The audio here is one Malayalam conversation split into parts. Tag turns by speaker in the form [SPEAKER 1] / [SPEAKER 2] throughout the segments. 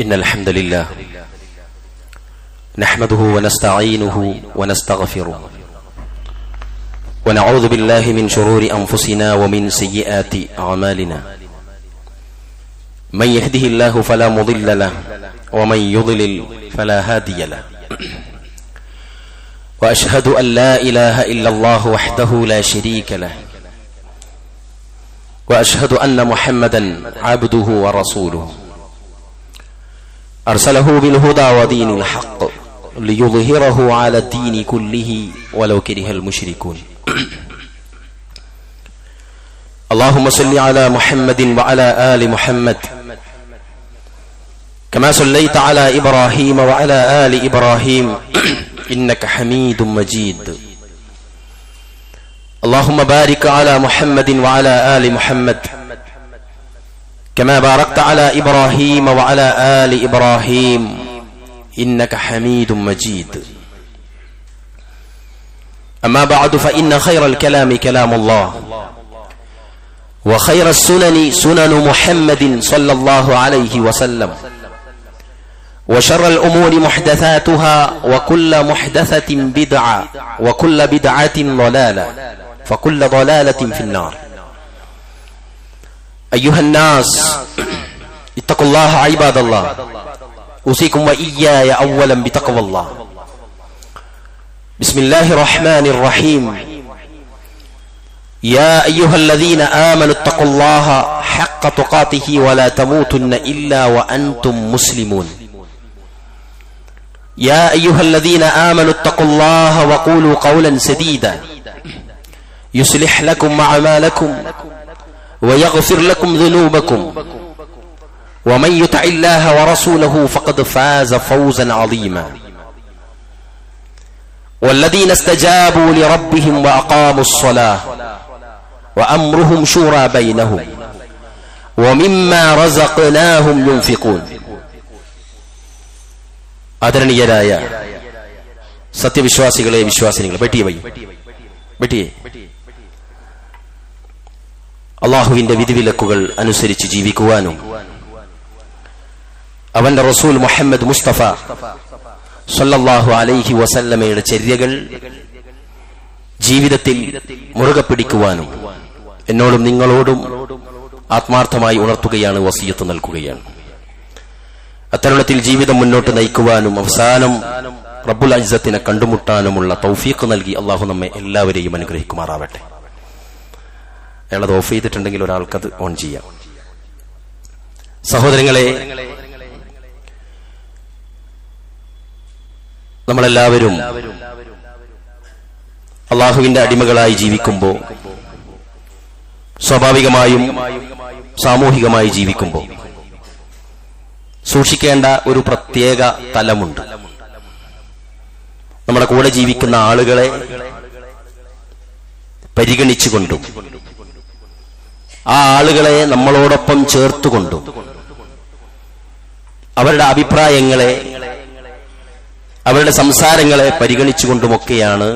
[SPEAKER 1] إن الحمد لله نحمده ونستعينه ونستغفره ونعوذ بالله من شرور أنفسنا ومن سيئات أعمالنا من يهده الله فلا مضل له ومن يضلل فلا هادي له وأشهد أن لا إله إلا الله وحده لا شريك له وأشهد أن محمدا عبده ورسوله أرسله بالهدى ودين الحق ليظهره على الدين كله ولو كره المشركون اللهم صل على محمد وعلى آل محمد كما صليت على إبراهيم وعلى آل إبراهيم إنك حميد مجيد اللهم بارك على محمد وعلى آل محمد كما باركت على إبراهيم وعلى آل إبراهيم إنك حميد مجيد أما بعد فإن خير الكلام كلام الله وخير السنن سنن محمد صلى الله عليه وسلم وشر الأمور محدثاتها وكل محدثة بدعة وكل بدعة ضلالة فكل ضلالة في النار أيها الناس اتقوا الله عباد الله أوصيكم وإياي أولا بتقوى الله بسم الله الرحمن الرحيم يا أيها الذين آمنوا اتقوا الله حق تقاته ولا تموتن إلا وأنتم مسلمون يا أيها الذين آمنوا اتقوا الله وقولوا قولا سديدا يصلح لكم أعمالكم ويغفر لكم ذنوبكم ومن يطع الله ورسوله فقد فاز فوزا عظيما والذين استجابوا لربهم وأقاموا الصلاة وأمرهم شورى بينهم ومما رزقناهم ينفقون ആദരണീയരായ സത്യവിശ്വാസികളെ വിശ്വാസിനികളെ ബെട്ടിയെ അള്ളാഹുവിന്റെ വിധിവിലക്കുകൾ അനുസരിച്ച് ജീവിക്കുവാനും അവന്റെ റസൂൽ മുഹമ്മദ് മുസ്തഫ സല്ലല്ലാഹു അലൈഹി വസല്ലമയുടെ ചര്യകൾ ജീവിതത്തിൽ മുറുകെ പിടിക്കുവാനും എന്നോടും നിങ്ങളോടും ആത്മാർത്ഥമായി ഉണർത്തുകയാണ്, വസിയത്ത് നൽകുകയാണ്. അത്തരുണത്തിൽ ജീവിതം മുന്നോട്ട് നയിക്കുവാനും അവസാനം റബ്ബുൽ ഇസ്സത്തിനെ കണ്ടുമുട്ടാനുമുള്ള തൗഫീഖ് നൽകി അള്ളാഹു നമ്മെ എല്ലാവരെയും അനുഗ്രഹിക്കുമാറാവട്ടെ. അയാളത് ഓഫ് ചെയ്തിട്ടുണ്ടെങ്കിൽ ഒരാൾക്കത് ഓൺ ചെയ്യാം. സഹോദരങ്ങളെ, നമ്മളെല്ലാവരും അള്ളാഹുവിന്റെ അടിമകളായി ജീവിക്കുമ്പോൾ, സ്വാഭാവികമായും സാമൂഹികമായി ജീവിക്കുമ്പോൾ സൂക്ഷിക്കേണ്ട ഒരു പ്രത്യേക തലമുണ്ട്. നമ്മുടെ കൂടെ ജീവിക്കുന്ന ആളുകളെ പരിഗണിച്ചുകൊണ്ടും ആ ആളുകളെ നമ്മളോടൊപ്പം ചേർത്തുകൊണ്ടും അവരുടെ അഭിപ്രായങ്ങളെ, അവരുടെ സംസാരങ്ങളെ പരിഗണിച്ചുകൊണ്ടുമൊക്കെയാണ്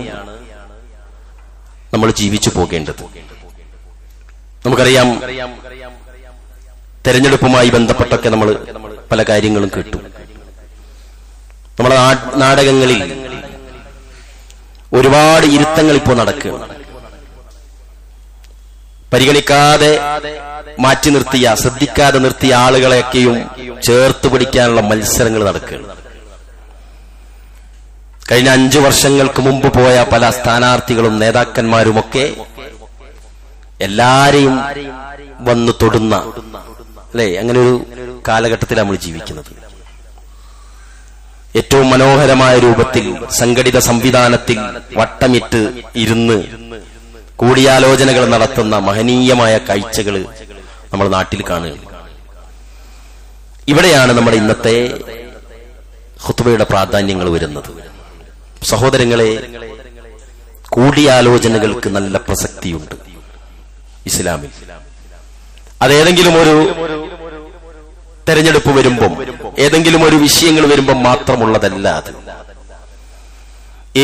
[SPEAKER 1] നമ്മൾ ജീവിച്ചു പോകേണ്ടത്. നമുക്കറിയാം, തെരഞ്ഞെടുപ്പുമായി ബന്ധപ്പെട്ടൊക്കെ നമ്മൾ പല കാര്യങ്ങളും കേട്ടു. നമ്മുടെ നാടകങ്ങളിൽ ഒരുപാട് ഇരുത്തങ്ങൾ ഇപ്പോൾ നടക്കുകയാണ്. പരിഗണിക്കാതെ മാറ്റി നിർത്തിയ, ശ്രദ്ധിക്കാതെ നിർത്തിയ ആളുകളെയൊക്കെയും ചേർത്ത് പിടിക്കാനുള്ള മത്സരങ്ങൾ നടക്കുകയാണ്. കഴിഞ്ഞ 5 വർഷങ്ങൾക്ക് മുമ്പ് പോയ പല സ്ഥാനാർത്ഥികളും നേതാക്കന്മാരുമൊക്കെ എല്ലാരെയും വന്നു തൊടുന്ന, അല്ലെ, അങ്ങനെ ഒരു കാലഘട്ടത്തിലാണ് നമ്മൾ ജീവിക്കുന്നത്. ഏറ്റവും മനോഹരമായ രൂപത്തിൽ സംഘടിത സംവിധാനത്തിൽ വട്ടമിട്ട് ഇരുന്ന് കൂടിയാലോചനകൾ നടത്തുന്ന മഹനീയമായ കാഴ്ചകൾ നമ്മൾ നാട്ടിൽ കാണുകയാണ്. ഇവിടെയാണ് നമ്മുടെ ഇന്നത്തെ ഖുത്ബയുടെ പ്രാധാന്യങ്ങൾ വരുന്നത്. സഹോദരങ്ങളെ, കൂടിയാലോചനകൾക്ക് നല്ല പ്രസക്തിയുണ്ട് ഇസ്ലാമിൽ. അതേതെങ്കിലും ഒരു തെരഞ്ഞെടുപ്പ് വരുമ്പം, ഏതെങ്കിലും ഒരു വിഷയങ്ങൾ വരുമ്പം മാത്രമുള്ളതല്ല. അത്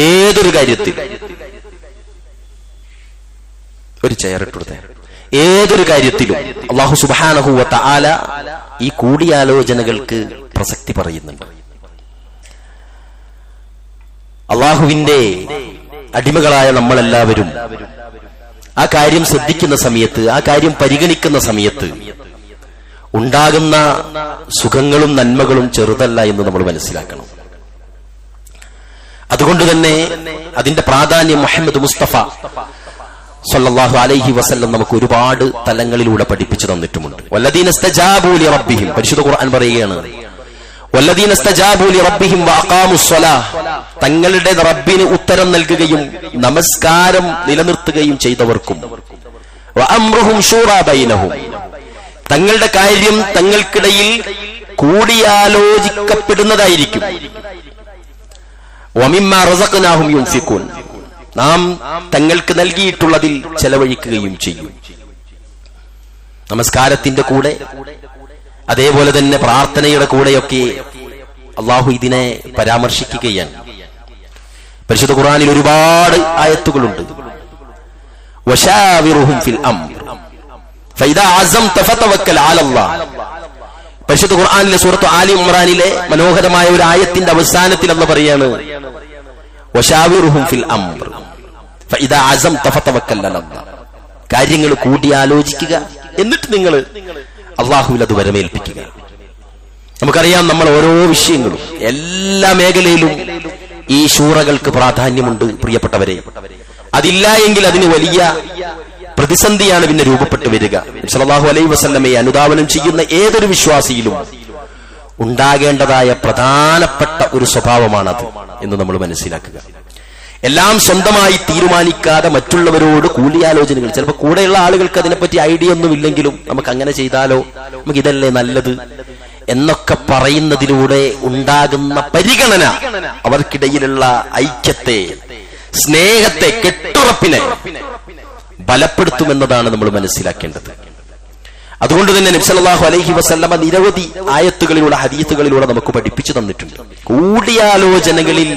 [SPEAKER 1] ഏതൊരു കാര്യത്തിൽ, ഒരു ചെയറിട്ടുകൊടുത്തേ, ഏതൊരു കാര്യത്തിലും അല്ലാഹു സുബ്ഹാനഹു വ തആല ഈ കൂടിയാലോചനകൾക്ക് പ്രസക്തി പറയുന്നുണ്ട്. അള്ളാഹുവിന്റെ അടിമകളായ നമ്മളെല്ലാവരും ആ കാര്യം ശ്രദ്ധിക്കുന്ന സമയത്ത്, ആ കാര്യം പരിഗണിക്കുന്ന സമയത്ത് ഉണ്ടാകുന്ന സുഖങ്ങളും നന്മകളും ചെറുതല്ല എന്ന് നമ്മൾ മനസ്സിലാക്കണം. അതുകൊണ്ട് തന്നെ അതിന്റെ പ്രാധാന്യം മുഹമ്മദ് മുസ്തഫ സല്ലല്ലാഹു അലൈഹി വസല്ലം നമുക്ക് ഒരുപാട് തലങ്ങളിലൂടെ പഠിപ്പിച്ചു തന്നിട്ടുമുണ്ട്. വല്ലദീന ഇസ്തജാബൂ ലിറബ്ബിഹിം, പരിശുദ്ധ ഖുർആൻ പറയുകയാണ്, വല്ലദീന ഇസ്തജാബൂ ലിറബ്ബിഹിം വഅഖാമുസ്സലാഹ്, തങ്ങളുടെ റബ്ബിന് ഉത്തരം നൽകുകയും നമസ്കാരം നിലനിർത്തുകയും ചെയ്തവർക്കും, വഅംറുഹും ശൂറാ ബൈനഹും, തങ്ങളുടെ കാര്യം തങ്ങൾക്കിടയിൽ കൂടിയാലോചിക്കപ്പെടുന്നതായിരിക്കും, വമിമ്മാ റസഖ്നാഹും യുൻഫിഖൂൻ, നാം തങ്ങൾക്ക് നൽകിയിട്ടുള്ളതിൽ ചെലവഴിക്കുകയും ചെയ്യും. നമസ്കാരത്തിന്റെ കൂടെ അതേപോലെ തന്നെ പ്രാർത്ഥനയുടെ കൂടെയൊക്കെ അള്ളാഹു ഇതിനെ പരാമർശിക്കുകയാണ്. പരിശുദ്ധ ഖുർആനിൽ ഒരുപാട് ആയത്തുകളുണ്ട്. വശാവിറുഹും ഫിൽ അംർ ഫഇദാ അസംത ഫതവക്കൽ അലല്ലാഹ്. പരിശുദ്ധ ഖുർആനിലെ സൂറത്ത് ആലി ഇംറാനിലെ മനോഹരമായ ഒരു ആയത്തിന്റെ അവസാനത്തിൽ അല്ലാഹു പറയാണ്, വശാവിറുഹും ഫിൽ അംർ ഫഇദാ അസംത ഫതവക്കൽ അലല്ലാഹ്. കാര്യങ്ങൾ കൂടിയാലോചിക്കുക, എന്നിട്ട് നിങ്ങൾ അള്ളാഹുവിൽ അത് വരമേൽപ്പിക്കുക. നമുക്കറിയാം, നമ്മൾ ഓരോ വിഷയങ്ങളും എല്ലാ മേഖലയിലും ഈ ശൂറകൾക്ക് പ്രാധാന്യമുണ്ട് പ്രിയപ്പെട്ടവരെ. അതില്ല എങ്കിൽ അതിന് വലിയ പ്രതിസന്ധിയാണ് പിന്നെ രൂപപ്പെട്ടു വരിക. സല്ലല്ലാഹു അലൈഹി വസല്ലമയെ അനുധാവനം ചെയ്യുന്ന ഏതൊരു വിശ്വാസിയിലും ഉണ്ടാകേണ്ടതായ പ്രധാനപ്പെട്ട ഒരു സ്വഭാവമാണത് എന്ന് നമ്മൾ മനസ്സിലാക്കുക. എല്ലാം സ്വന്തമായി തീരുമാനിക്കാതെ മറ്റുള്ളവരോട് കൂടിയാലോചനകൾ, ചിലപ്പോൾ കൂടെയുള്ള ആളുകൾക്ക് അതിനെപ്പറ്റി ഐഡിയ ഒന്നും ഇല്ലെങ്കിലും നമുക്ക് അങ്ങനെ ചെയ്താലോ, നമുക്ക് ഇതല്ലേ നല്ലത് എന്നൊക്കെ പറയുന്നതിലൂടെ ഉണ്ടാകുന്ന പരിഗണന അവർക്കിടയിലുള്ള ഐക്യത്തെ, സ്നേഹത്തെ, കെട്ടുറപ്പിനെ ബലപ്പെടുത്തുമെന്നതാണ് നമ്മൾ മനസ്സിലാക്കേണ്ടത്. അതുകൊണ്ട് തന്നെ നബി സല്ലല്ലാഹു അലൈഹി വസല്ലമ നിരവധി ആയത്തുകളിലൂടെ, ഹദീസുകളിലൂടെ നമുക്ക് പഠിപ്പിച്ചു തന്നിട്ടുണ്ട്. കൂടിയാലോചനകളിൽ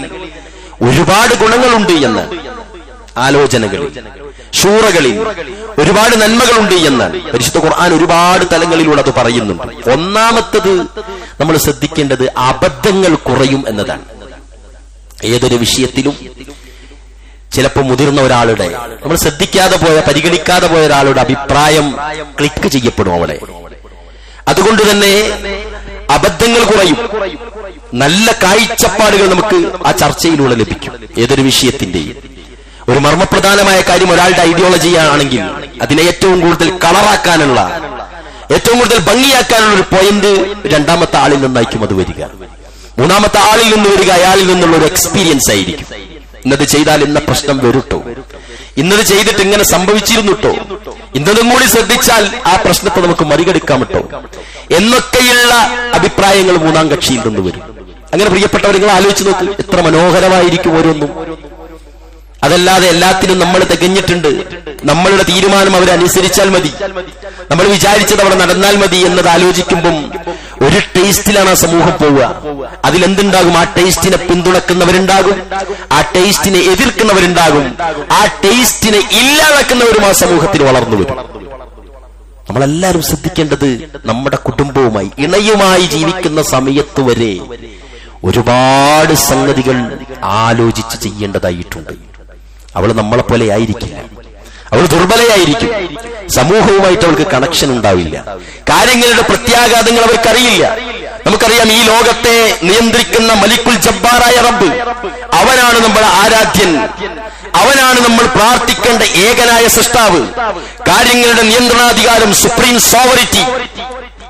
[SPEAKER 1] ഒരുപാട് ഗുണങ്ങളുണ്ട് എന്ന്, ആലോചനകളിൽ, ശൂറകളിൽ ഒരുപാട് നന്മകളുണ്ട് എന്ന് പരിശുദ്ധ ഖുർആൻ ഒരുപാട് തലങ്ങളിലൂടെ അത് പറയുന്നുണ്ട്. ഒന്നാമത്തത് നമ്മൾ ശ്രദ്ധിക്കേണ്ടത് അബദ്ധങ്ങൾ കുറയും എന്നതാണ്. ഏതൊരു വിഷയത്തിലും ചിലപ്പോൾ മുതിർന്ന ഒരാളുടെ, നമ്മൾ ശ്രദ്ധിക്കാതെ പോയ, പരിഗണിക്കാതെ പോയ ഒരാളുടെ അഭിപ്രായം ക്ലിക്ക് ചെയ്യപ്പെടും അവിടെ. അതുകൊണ്ട് തന്നെ അബദ്ധങ്ങൾ കുറയും, നല്ല കാഴ്ചപ്പാടുകൾ നമുക്ക് ആ ചർച്ചയിലൂടെ ലഭിക്കും. ഏതൊരു വിഷയത്തിന്റെയും ഒരു മർമ്മപ്രധാനമായ കാര്യം ഒരാളുടെ ഐഡിയോളജി ആണെങ്കിൽ അതിനെ ഏറ്റവും കൂടുതൽ കളറാക്കാനുള്ള, ഏറ്റവും കൂടുതൽ ഭംഗിയാക്കാനുള്ള ഒരു പോയിന്റ് രണ്ടാമത്തെ ആളിൽ നിന്നായിരിക്കും അത് വരിക. മൂന്നാമത്തെ ആളിൽ നിന്ന് വരിക അയാളിൽ നിന്നുള്ള ഒരു എക്സ്പീരിയൻസ് ആയിരിക്കും. ഇന്നത് ചെയ്താൽ ഇന്ന പ്രശ്നം വരൂട്ടോ, ഇന്നത് ചെയ്തിട്ട് ഇങ്ങനെ സംഭവിച്ചിരുന്നുട്ടോ, ഇന്നതും കൂടി ശ്രദ്ധിച്ചാൽ ആ പ്രശ്നത്തെ നമുക്ക് മറികടക്കാൻ പറ്റോ എന്നൊക്കെയുള്ള അഭിപ്രായങ്ങൾ മൂന്നാം കക്ഷിയിൽ നിന്ന് വരും. അങ്ങനെ പ്രിയപ്പെട്ടവർ, നിങ്ങൾ ആലോചിച്ച് നോക്ക്, എത്ര മനോഹരമായിരിക്കും ഓരോന്നും. അതല്ലാതെ എല്ലാത്തിനും നമ്മൾ തികഞ്ഞിട്ടുണ്ട്, നമ്മളുടെ തീരുമാനം അവരനുസരിച്ചാൽ മതി, നമ്മൾ വിചാരിച്ചത് അവിടെ നടന്നാൽ മതി എന്നത് ആലോചിക്കുമ്പം ഒരു ടേസ്റ്റിലാണ് ആ സമൂഹം പോവുക. അതിലെന്തുണ്ടാകും? ആ ടേസ്റ്റിനെ പിന്തുണക്കുന്നവരുണ്ടാകും, ആ ടേസ്റ്റിനെ എതിർക്കുന്നവരുണ്ടാകും, ആ ടേസ്റ്റിനെ ഇല്ലാതാക്കുന്നവരും ആ സമൂഹത്തിൽ വളർന്നു വരും. നമ്മളെല്ലാവരും ശ്രദ്ധിക്കേണ്ടത്, നമ്മുടെ കുടുംബവുമായി, ഇണയുമായി ജീവിക്കുന്ന സമയത്ത് വരെ ഒരുപാട് സംഗതികൾ ആലോചിച്ച് ചെയ്യേണ്ടതായിട്ടുണ്ട്. അവൾ നമ്മളെ പോലെ ആയിരിക്കില്ല, അവൾ ദുർബലയായിരിക്കും, സമൂഹവുമായിട്ട് അവൾക്ക് കണക്ഷൻ ഉണ്ടാവില്ല, കാര്യങ്ങളുടെ പ്രത്യാഘാതങ്ങൾ അവർക്കറിയില്ല. നമുക്കറിയാം, ഈ ലോകത്തെ നിയന്ത്രിക്കുന്ന മലിക്കുൽ ജബ്ബാറായ റബ്ബ്, അവനാണ് നമ്മുടെ ആരാധ്യൻ, അവനാണ് നമ്മൾ പ്രാർത്ഥിക്കേണ്ട ഏകനായ സൃഷ്ടാവ്. കാര്യങ്ങളുടെ നിയന്ത്രണാധികാരം, സുപ്രീം സോവറിറ്റി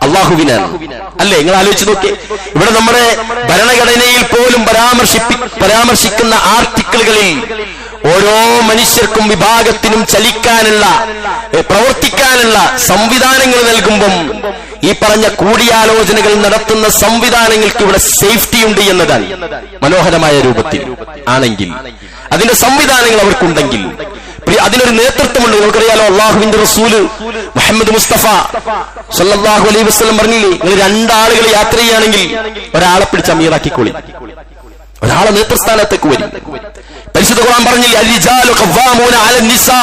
[SPEAKER 1] അള്ളാഹുവിനാണ്. അല്ലേ? നിങ്ങൾ ആലോചിച്ച് നോക്കി, ഇവിടെ നമ്മുടെ ഭരണഘടനയിൽ പോലും പരാമർശിക്കുന്ന ആർട്ടിക്കിളുകളിൽ ഓരോ മനുഷ്യർക്കും, വിഭാഗത്തിനും ചലിക്കാനുള്ള, പ്രവർത്തിക്കാനുള്ള സംവിധാനങ്ങൾ നൽകുമ്പം ഈ പറഞ്ഞ കൂടിയാലോചനകൾ നടത്തുന്ന സംവിധാനങ്ങൾക്ക് ഇവിടെ സേഫ്റ്റി ഉണ്ട് എന്നതാണ്. മനോഹരമായ രൂപത്തിൽ ആണെങ്കിൽ അതിന്റെ സംവിധാനങ്ങൾ അവർക്കുണ്ടെങ്കിൽ, അതിനൊരു നേതൃത്വമുണ്ട്. നമുക്കറിയാലോ, അള്ളാഹുവിന്റെ റസൂല് മുഹമ്മദ് മുസ്തഫ സല്ലല്ലാഹു അലൈഹി വസല്ലം പറഞ്ഞില്ലേ, നിങ്ങൾ രണ്ടാളുകൾ യാത്ര ചെയ്യുകയാണെങ്കിൽ ഒരാളെ പിടിച്ച് അമീറാക്കിക്കോളി, ഒരാളെ നേതൃസ്ഥാനത്തേക്ക് വരും. പരിശുദ്ധ ഖുർആൻ പറഞ്ഞില്ലേ, അൽ-റിജാലു ഖവ്വാമൂന അലൻ നിസാ,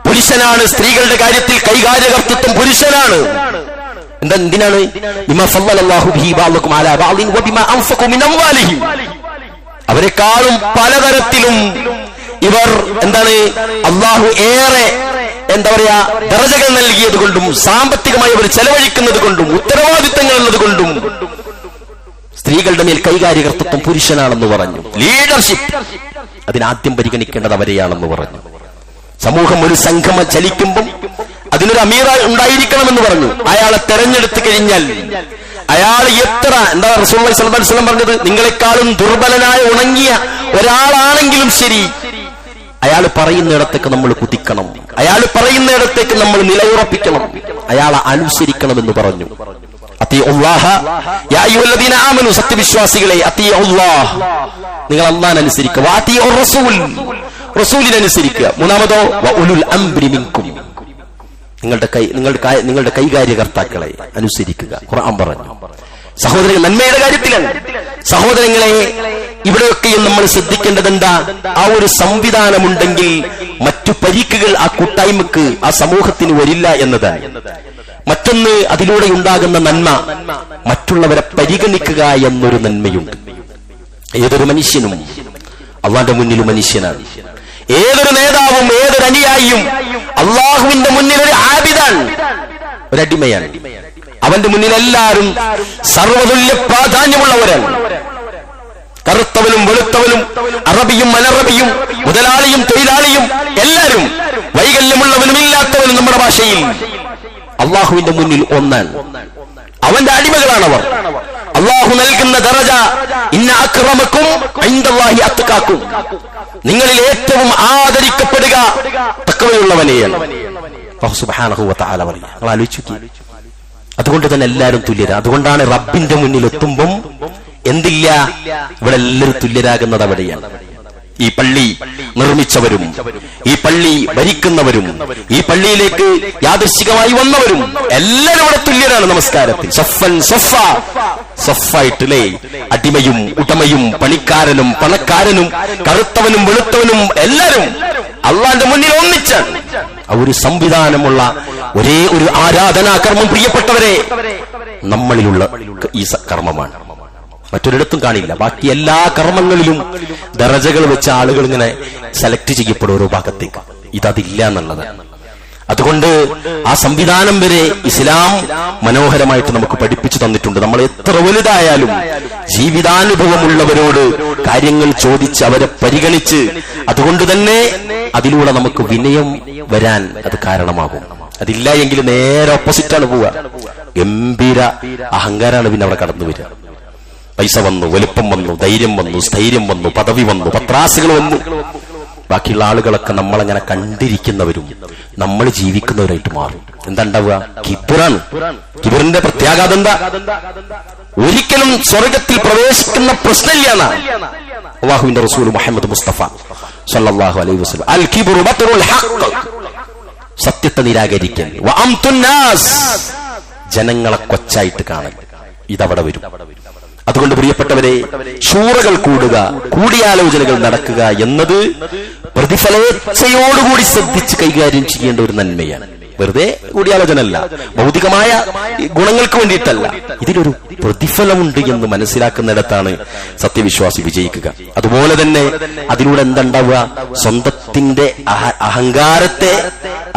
[SPEAKER 1] പുരുഷനാണ് സ്ത്രീകളുടെ കാര്യത്തിൽ കൈകാര്യകർത്തൃത്വം പുരുഷനാണ്. എന്തിനാണ്? ബിമാ ഫളലല്ലാഹു ബിഹി ബഅദകും അലാ ബഅദിൻ വബിമാ അൻഫഖു മിൻ അംവാലിഹിം. അവരെക്കാളും പലതരത്തിലും ഇവർ എന്താണ് അള്ളാഹു ഏറെ എന്താ പറയാ ദറജകൾ നൽകിയത് കൊണ്ടും സാമ്പത്തികമായി അവർ ചെലവഴിക്കുന്നത് കൊണ്ടും ഉത്തരവാദിത്തങ്ങൾ ഉള്ളത് കൊണ്ടും സ്ത്രീകളുടെ മേൽ കൈകാര്യകർത്തൃത്വം പുരുഷനാണെന്ന് പറഞ്ഞു. ലീഡർഷിപ്പ് അതിനാദ്യം പരിഗണിക്കേണ്ടത് അവരെയാണെന്ന് പറഞ്ഞു. സമൂഹം ഒരു സംഗമം ചലിക്കുമ്പോൾ അതിനൊരു അമീർ ഉണ്ടായിരിക്കണമെന്ന് പറഞ്ഞു. അയാളെ തെരഞ്ഞെടുത്തു കഴിഞ്ഞാൽ അയാൾ എത്ര എന്താ റസൂലുള്ളാഹി സ്വല്ലല്ലാഹു അലൈഹി വസല്ലം പറഞ്ഞത്, നിങ്ങളെക്കാളും ദുർബലനായ ഉണങ്ങിയ ഒരാളാണെങ്കിലും ശരി അയാൾ പറയുന്നിടത്തേക്ക് നമ്മൾ കുതിക്കണം, അയാൾ പറയുന്നിടത്തേക്ക് നമ്മൾ നിലയുറപ്പിക്കണം, അയാളെ അനുസരിക്കണമെന്ന് പറഞ്ഞു. സത്യവിശ്വാസികളെ നിങ്ങൾ അല്ലാഹുവിനെ അനുസരിക്കുക, റസൂലിനനുസരിക്കുക. മൂന്നാമതോ വഉലുൽ അംരി മിൻകും, നിങ്ങളുടെ കൈകാര്യകർത്താക്കളെ അനുസരിക്കുക. ഖുർആൻ പറഞ്ഞു. സഹോദരങ്ങൾ നന്മയുടെ കാര്യത്തിലാണ്. സഹോദരങ്ങളെ ഇവിടെയൊക്കെയും നമ്മൾ ശ്രദ്ധിക്കേണ്ടത് എന്താ? ആ ഒരു സംവിധാനമുണ്ടെങ്കിൽ മറ്റു പരിക്കുകൾ ആ കൂട്ടായ്മക്ക് ആ സമൂഹത്തിന് വരില്ല എന്നതാണ്. മറ്റൊന്ന്, അതിലൂടെ ഉണ്ടാകുന്ന നന്മ മറ്റുള്ളവരെ പരിഗണിക്കുക എന്നൊരു നന്മയുണ്ട്. ഏതൊരു മനുഷ്യനും അള്ളാന്റെ മുന്നിൽ മനുഷ്യനാണ്. ഏതൊരു നേതാവും ഏതൊരു അനുയായിയും അള്ളാഹുവിന്റെ മുന്നിൽ ഒരു ആബിദാണ്, ഒരു അടിമയാണ്. അവന്റെ മുന്നിൽ എല്ലാവരും സർവ്വതുല്യ പ്രാധാന്യമുള്ളവരാണ്. കറുത്തവനും വെളുത്തവനും അറബിയും അനറബിയും മുതലാളിയും തൊഴിലാളിയും എല്ലാവരും, വൈകല്യമുള്ളവനും ഇല്ലാത്തവനും നമ്മുടെ ഭാഷയിൽ അള്ളാഹുവിന്റെ മുന്നിൽ ഒന്നാണ്. അവന്റെ അടിമകളാണവർ. അള്ളാഹു നൽകുന്ന ദറജ ഇന്ന അക്രമക്കും ഇൻദല്ലാഹി അത്ഖാക്കും, നിങ്ങളിൽ ഏറ്റവും ആദരിക്കപ്പെടുക തഖ്വയുള്ളവനെയാണ് അല്ലാഹു സുബ്ഹാനഹു വ തആല പറയുക. നിങ്ങൾ ആലോചിച്ചു. അതുകൊണ്ട് തന്നെ എല്ലാവരും തുല്യരാ. അതുകൊണ്ടാണ് റബ്ബിന്റെ മുന്നിൽ എത്തുമ്പം എന്തില്ല, ഇവിടെ എല്ലാവരും തുല്യരാകുന്നത് അവിടെയാണ്. ഈ പള്ളി നിർമ്മിച്ചവരും ഈ പള്ളി ഭരിക്കുന്നവരും ഈ പള്ളിയിലേക്ക് യാദൃശ്ചികമായി വന്നവരും എല്ലാവരും ഇവിടെ തുല്യരാണ് നമസ്കാരത്തിൽ. സഫായിട്ടില്ലേ, അടിമയും ഉടമയും പണിക്കാരനും പണക്കാരനും കറുത്തവനും വെളുത്തവനും എല്ലാവരും അള്ളാന്റെ മുന്നിൽ ഒന്നിച്ചാണ്. ഒരു സംവിധാനമുള്ള ഒരേ ഒരു ആരാധനാകർമ്മം പ്രിയപ്പെട്ടവരെ നമ്മളിലുള്ള ഈ കർമ്മമാണ്. മറ്റൊരിടത്തും കാണില്ല. ബാക്കി എല്ലാ കർമ്മങ്ങളിലും ദറജകൾ വെച്ച ആളുകൾ ഇങ്ങനെ സെലക്ട് ചെയ്യപ്പെടും ഓരോ ഭാഗത്തേക്ക്. ഇതതില്ല എന്നുള്ളത്. അതുകൊണ്ട് ആ സംവിധാനം വരെ ഇസ്ലാം മനോഹരമായിട്ട് നമുക്ക് പഠിപ്പിച്ചു തന്നിട്ടുണ്ട്. നമ്മൾ എത്ര വലുതായാലും ജീവിതാനുഭവമുള്ളവരോട് കാര്യങ്ങൾ ചോദിച്ച് അവരെ പരിഗണിച്ച്, അതുകൊണ്ട് തന്നെ അതിലൂടെ നമുക്ക് വിനയം വരാൻ അത് കാരണമാകും. അതില്ല എങ്കിൽ നേരെ ഓപ്പോസിറ്റാണ് പോവുക. ഗംഭീര അഹങ്കാരമാണ് പിന്നെ അവിടെ കടന്നു വരിക. പൈസ വന്നു, വലുപ്പം വന്നു, ധൈര്യം വന്നു, സ്ഥൈര്യം വന്നു, പദവി വന്നു, പത്രാസുകൾ വന്നു. ബാക്കിയുള്ള ആളുകളൊക്കെ നമ്മളങ്ങനെ കണ്ടിരിക്കുന്നവരും നമ്മൾ ജീവിക്കുന്നവരായിട്ട് മാറും. എന്താ ഉണ്ടാവുക? കിബിറാണ്. കിബിറിന്റെ പ്രത്യാഘാതം എന്താ? ഒരിക്കലും സ്വർഗത്തിൽ പ്രവേശിക്കുന്ന പ്രശ്നമില്ല. അല്ലാഹുവിന്റെ റസൂൽ മുഹമ്മദ് മുസ്തഫ സല്ലല്ലാഹു അലൈഹി വസല്ലം അൽ കിബ്റു ബത്റുൽ ഹഖ്, സത്യത്തെ നിരാകരിക്കൽ, വഅംതുൻ നാസ്, ജനങ്ങളെ കൊച്ചായിട്ട് കാണൽ, ഇതവിടെ വരും. അതുകൊണ്ട് പ്രിയപ്പെട്ടവരെ, ശൂറകൾ കൂടുക, കൂടിയാലോചനകൾ നടക്കുക എന്നത് പ്രതിഫലേച്ഛയോടുകൂടി ശ്രദ്ധിച്ച് കൈകാര്യം ചെയ്യേണ്ട ഒരു നന്മയാണ്. വെറുതെ കൂടിയാലോചന അല്ല, ഭൗതികമായ ഗുണങ്ങൾക്ക് വേണ്ടിയിട്ടല്ല. ഇതിലൊരു പ്രതിഫലമുണ്ട് എന്ന് മനസ്സിലാക്കുന്നിടത്താണ് സത്യവിശ്വാസി വിജയിക്കുക. അതുപോലെ തന്നെ അതിലൂടെ എന്തുണ്ടാവുക? സ്വന്തത്തിന്റെ അഹങ്കാരത്തെ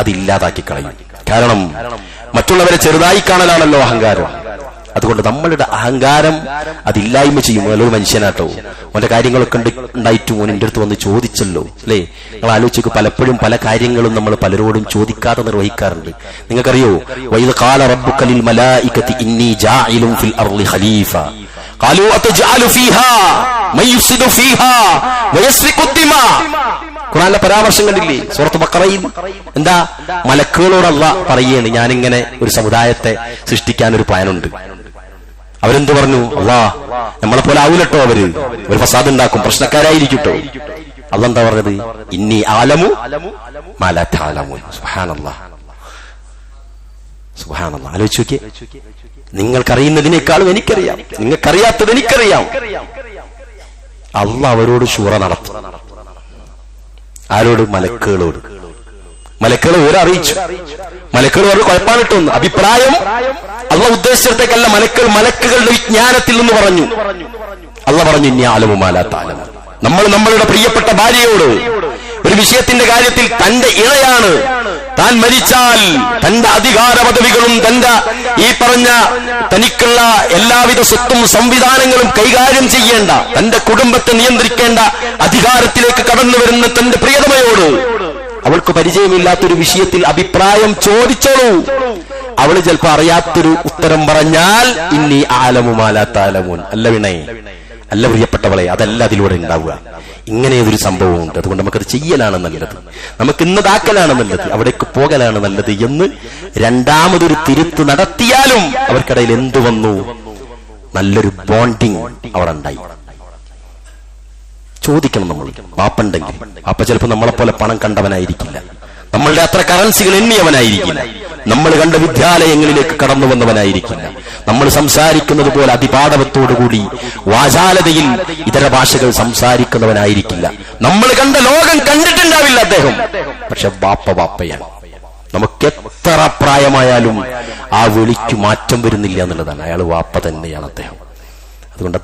[SPEAKER 1] അതില്ലാതാക്കി കളയും. കാരണം മറ്റുള്ളവരെ ചെറുതായി കാണലാണല്ലോ അഹങ്കാരം. അതുകൊണ്ട് നമ്മളുടെ അഹങ്കാരം അതില്ലായ്മ ചെയ്യും. ഒരു മനുഷ്യനാട്ടോ, അവന്റെ കാര്യങ്ങളൊക്കെ ഉണ്ടായിട്ടും ഓൻ എന്റെ അടുത്ത് വന്ന് ചോദിച്ചല്ലോ, അല്ലേ? നിങ്ങൾ ആലോചിച്ച്, പലപ്പോഴും പല കാര്യങ്ങളും നമ്മൾ പലരോടും ചോദിക്കാതെ നിർവഹിക്കാറുണ്ട്. നിങ്ങൾക്കറിയോ, വഇദ് ഖാല റബ്ബുക ലിൽ മലായികതി ഇന്നി ജാഇലുൻ ഫിൽ അർളി ഖലീഫ ഖാലൂ അതജഅലു ഫീഹാ മൻ യുഫ്സിദു ഫീഹാ വയസ്ഫികു ദിമാ. ഖുർആനിലെ പരാമർശം കണ്ടില്ലേ സൂറത്ത് ബഖറയിൽ? എന്താ? മലക്കുകളോട് അല്ലാഹ് പറയുകയാണ്, ഞാനിങ്ങനെ ഒരു സമുദായത്തെ സൃഷ്ടിക്കാൻ ഒരു പ്ലാനുണ്ട്. അവരെന്ത് പറഞ്ഞു? അല്ലാഹ് നമ്മളെ പോലെ ആവൂലട്ടോ, അവര് ഒരു ഫസാദ് ഉണ്ടാക്കും, പ്രശ്നക്കാരായിരിക്കട്ടോ. അല്ലാഹ് എന്താ പറഞ്ഞത്? ഇന്നി ആലമു മാ ലാ തഅലമൂൻ. സുബ്ഹാനല്ലാഹ്, സുബ്ഹാനല്ലാഹ്. ആലോചിച്ച് നോക്കിയേ, നിങ്ങൾക്കറിയുന്നതിനേക്കാളും എനിക്കറിയാം, നിങ്ങൾക്കറിയാത്തത് എനിക്കറിയാം. അല്ലാഹ് അവരോട് ശൂറ നടത്തും. ആരോട്? മലക്കുകളോട്. മലക്കുകളെ ഓരറിയിച്ചു. മലക്കുകൾ പറഞ്ഞു കുഴപ്പമിട്ടൊന്ന് അഭിപ്രായം അള്ളാഹ് ഉദ്ദേശിച്ചിടത്തേക്കല്ല, മലക്കുകളുടെ വിജ്ഞാനത്തിൽ നിന്ന് പറഞ്ഞു. അള്ളാഹ് പറഞ്ഞു ഇനി അലമു മാ ലാ തഅലമൂൻ. നമ്മൾ നമ്മളുടെ പ്രിയപ്പെട്ട ഭാര്യയോട് ഒരു വിഷയത്തിന്റെ കാര്യത്തിൽ തന്റെ ഇണയാണ്, താൻ മരിച്ചാൽ തന്റെ അധികാര പദവികളും തന്റെ ഈ പറഞ്ഞ തനിക്കുള്ള എല്ലാവിധ സ്വത്തും സംവിധാനങ്ങളും കൈകാര്യം ചെയ്യേണ്ട, തന്റെ കുടുംബത്തെ നിയന്ത്രിക്കേണ്ട അധികാരത്തിലേക്ക് കടന്നു വരുന്ന തന്റെ പ്രിയതമയോട് അവൾക്ക് പരിചയമില്ലാത്തൊരു വിഷയത്തിൽ അഭിപ്രായം ചോദിച്ചോളൂ. അവള് ചിലപ്പോ അറിയാത്തൊരു ഉത്തരം പറഞ്ഞാൽ ഇന്നി അഅലമു മാ ലാ തഅലമൂൻ. അല്ല വിണേ, അല്ല പ്രിയപ്പെട്ടവളെ, അതല്ല അതിലൂടെ ഉണ്ടാവുക. ഇങ്ങനെയൊരു സംഭവമുണ്ട്. അതുകൊണ്ട് നമുക്കത് ചെയ്യലാണ് നല്ലത്, നമുക്ക് ഇന്നതാക്കലാണ് നല്ലത്, അവിടേക്ക് പോകലാണ് നല്ലത് എന്ന് രണ്ടാമതൊരു തിരുത്ത് നടത്തിയാലും അവർക്കിടയിൽ എന്തു വന്നു? നല്ലൊരു ബോണ്ടിങ് അവിടെ ഉണ്ടായി. ചോദിക്കണം നമ്മൾ. വാപ്പുണ്ടെങ്കിൽ വാപ്പ ചിലപ്പോൾ നമ്മളെപ്പോലെ പണം കണ്ടവനായിരിക്കില്ല, നമ്മളുടെ അത്ര കറൻസികൾ എണ്ണിയവനായിരിക്കില്ല, നമ്മൾ കണ്ട വിദ്യാലയങ്ങളിലേക്ക് കടന്നു വന്നവനായിരിക്കില്ല, നമ്മൾ സംസാരിക്കുന്നത് പോലെ അതിപാഠവത്തോടുകൂടി വാചാലതയിൽ ഇതര ഭാഷകൾ സംസാരിക്കുന്നവനായിരിക്കില്ല, നമ്മൾ കണ്ട ലോകം കണ്ടിട്ടുണ്ടാവില്ല അദ്ദേഹം. പക്ഷെ വാപ്പയാണ്. നമുക്ക് എത്ര പ്രായമായാലും ആ വിളിക്ക് മാറ്റം വരുന്നില്ല എന്നുള്ളതാണ്. അയാൾ വാപ്പ തന്നെയാണ് അദ്ദേഹം. അതുകൊണ്ട്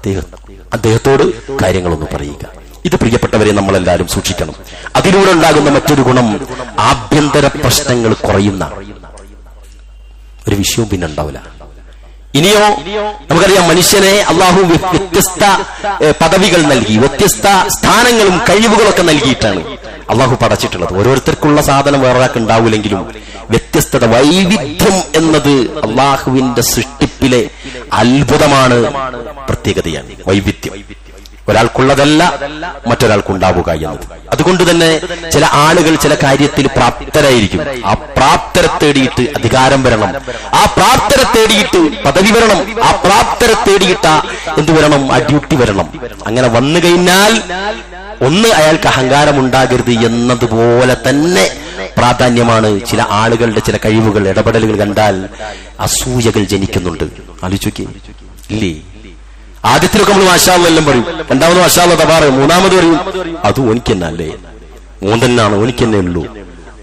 [SPEAKER 1] അദ്ദേഹത്തോട് കാര്യങ്ങളൊന്ന് പറയുക. ഇത് പ്രിയപ്പെട്ടവരെ നമ്മളെല്ലാവരും സൂക്ഷിക്കണം. അതിലൂടെ ഉണ്ടാകുന്ന മറ്റൊരു ഗുണം, ആഭ്യന്തര പ്രശ്നങ്ങൾ കുറയുന്ന ഒരു വിഷയവും പിന്നെ ഉണ്ടാവില്ല. ഇനിയോ നമുക്കറിയാം, മനുഷ്യനെ അള്ളാഹു വ്യത്യസ്ത പദവികൾ നൽകി, വ്യത്യസ്ത സ്ഥാനങ്ങളും കഴിവുകളൊക്കെ നൽകിയിട്ടാണ് അള്ളാഹു പടച്ചിട്ടുള്ളത്. ഓരോരുത്തർക്കുള്ള സാധനം വേറൊരാൾക്ക് ഉണ്ടാവില്ലെങ്കിലും വ്യത്യസ്തത, വൈവിധ്യം എന്നത് അള്ളാഹുവിന്റെ സൃഷ്ടിപ്പിലെ അത്ഭുതമാണ്, പ്രത്യേകതയാണ് വൈവിധ്യം. ഒരാൾക്കുള്ളതല്ല മറ്റൊരാൾക്കുണ്ടാവുക എന്നത്. അതുകൊണ്ട് തന്നെ ചില ആളുകൾ ചില കാര്യത്തിൽ പ്രാപ്തരായിരിക്കും. ആ പ്രാപ്തരെ തേടിയിട്ട് അധികാരം വരണം, ആ പ്രാപ്തരെ തേടിയിട്ട് പദവി വരണം, ആ പ്രാപ്തരെ തേടിയിട്ട എന്ത് വരണം? ആ ഡ്യൂട്ടി വരണം. അങ്ങനെ വന്നു കഴിഞ്ഞാൽ ഒന്ന് അയാൾക്ക് അഹങ്കാരം ഉണ്ടാകരുത് എന്നതുപോലെ തന്നെ പ്രാധാന്യമാണ്. ചില ആളുകളുടെ ചില കഴിവുകൾ, ഇടപെടലുകൾ കണ്ടാൽ അസൂയകൾ ജനിക്കുന്നുണ്ട്. ആലോചിക്കേ ഇല്ലേ? ആദ്യത്തിലൊക്കെ നമ്മൾ മാഷാ അല്ലാഹ് എല്ലാം പറയും, രണ്ടാമത് മാഷാ അല്ലാഹ് തബാറ, മൂന്നാമത് പറയും അതും എനിക്ക് തന്നെ അല്ലേ, മൂന്നെണ്ണാണ് എനിക്ക് തന്നെ ഉള്ളൂ.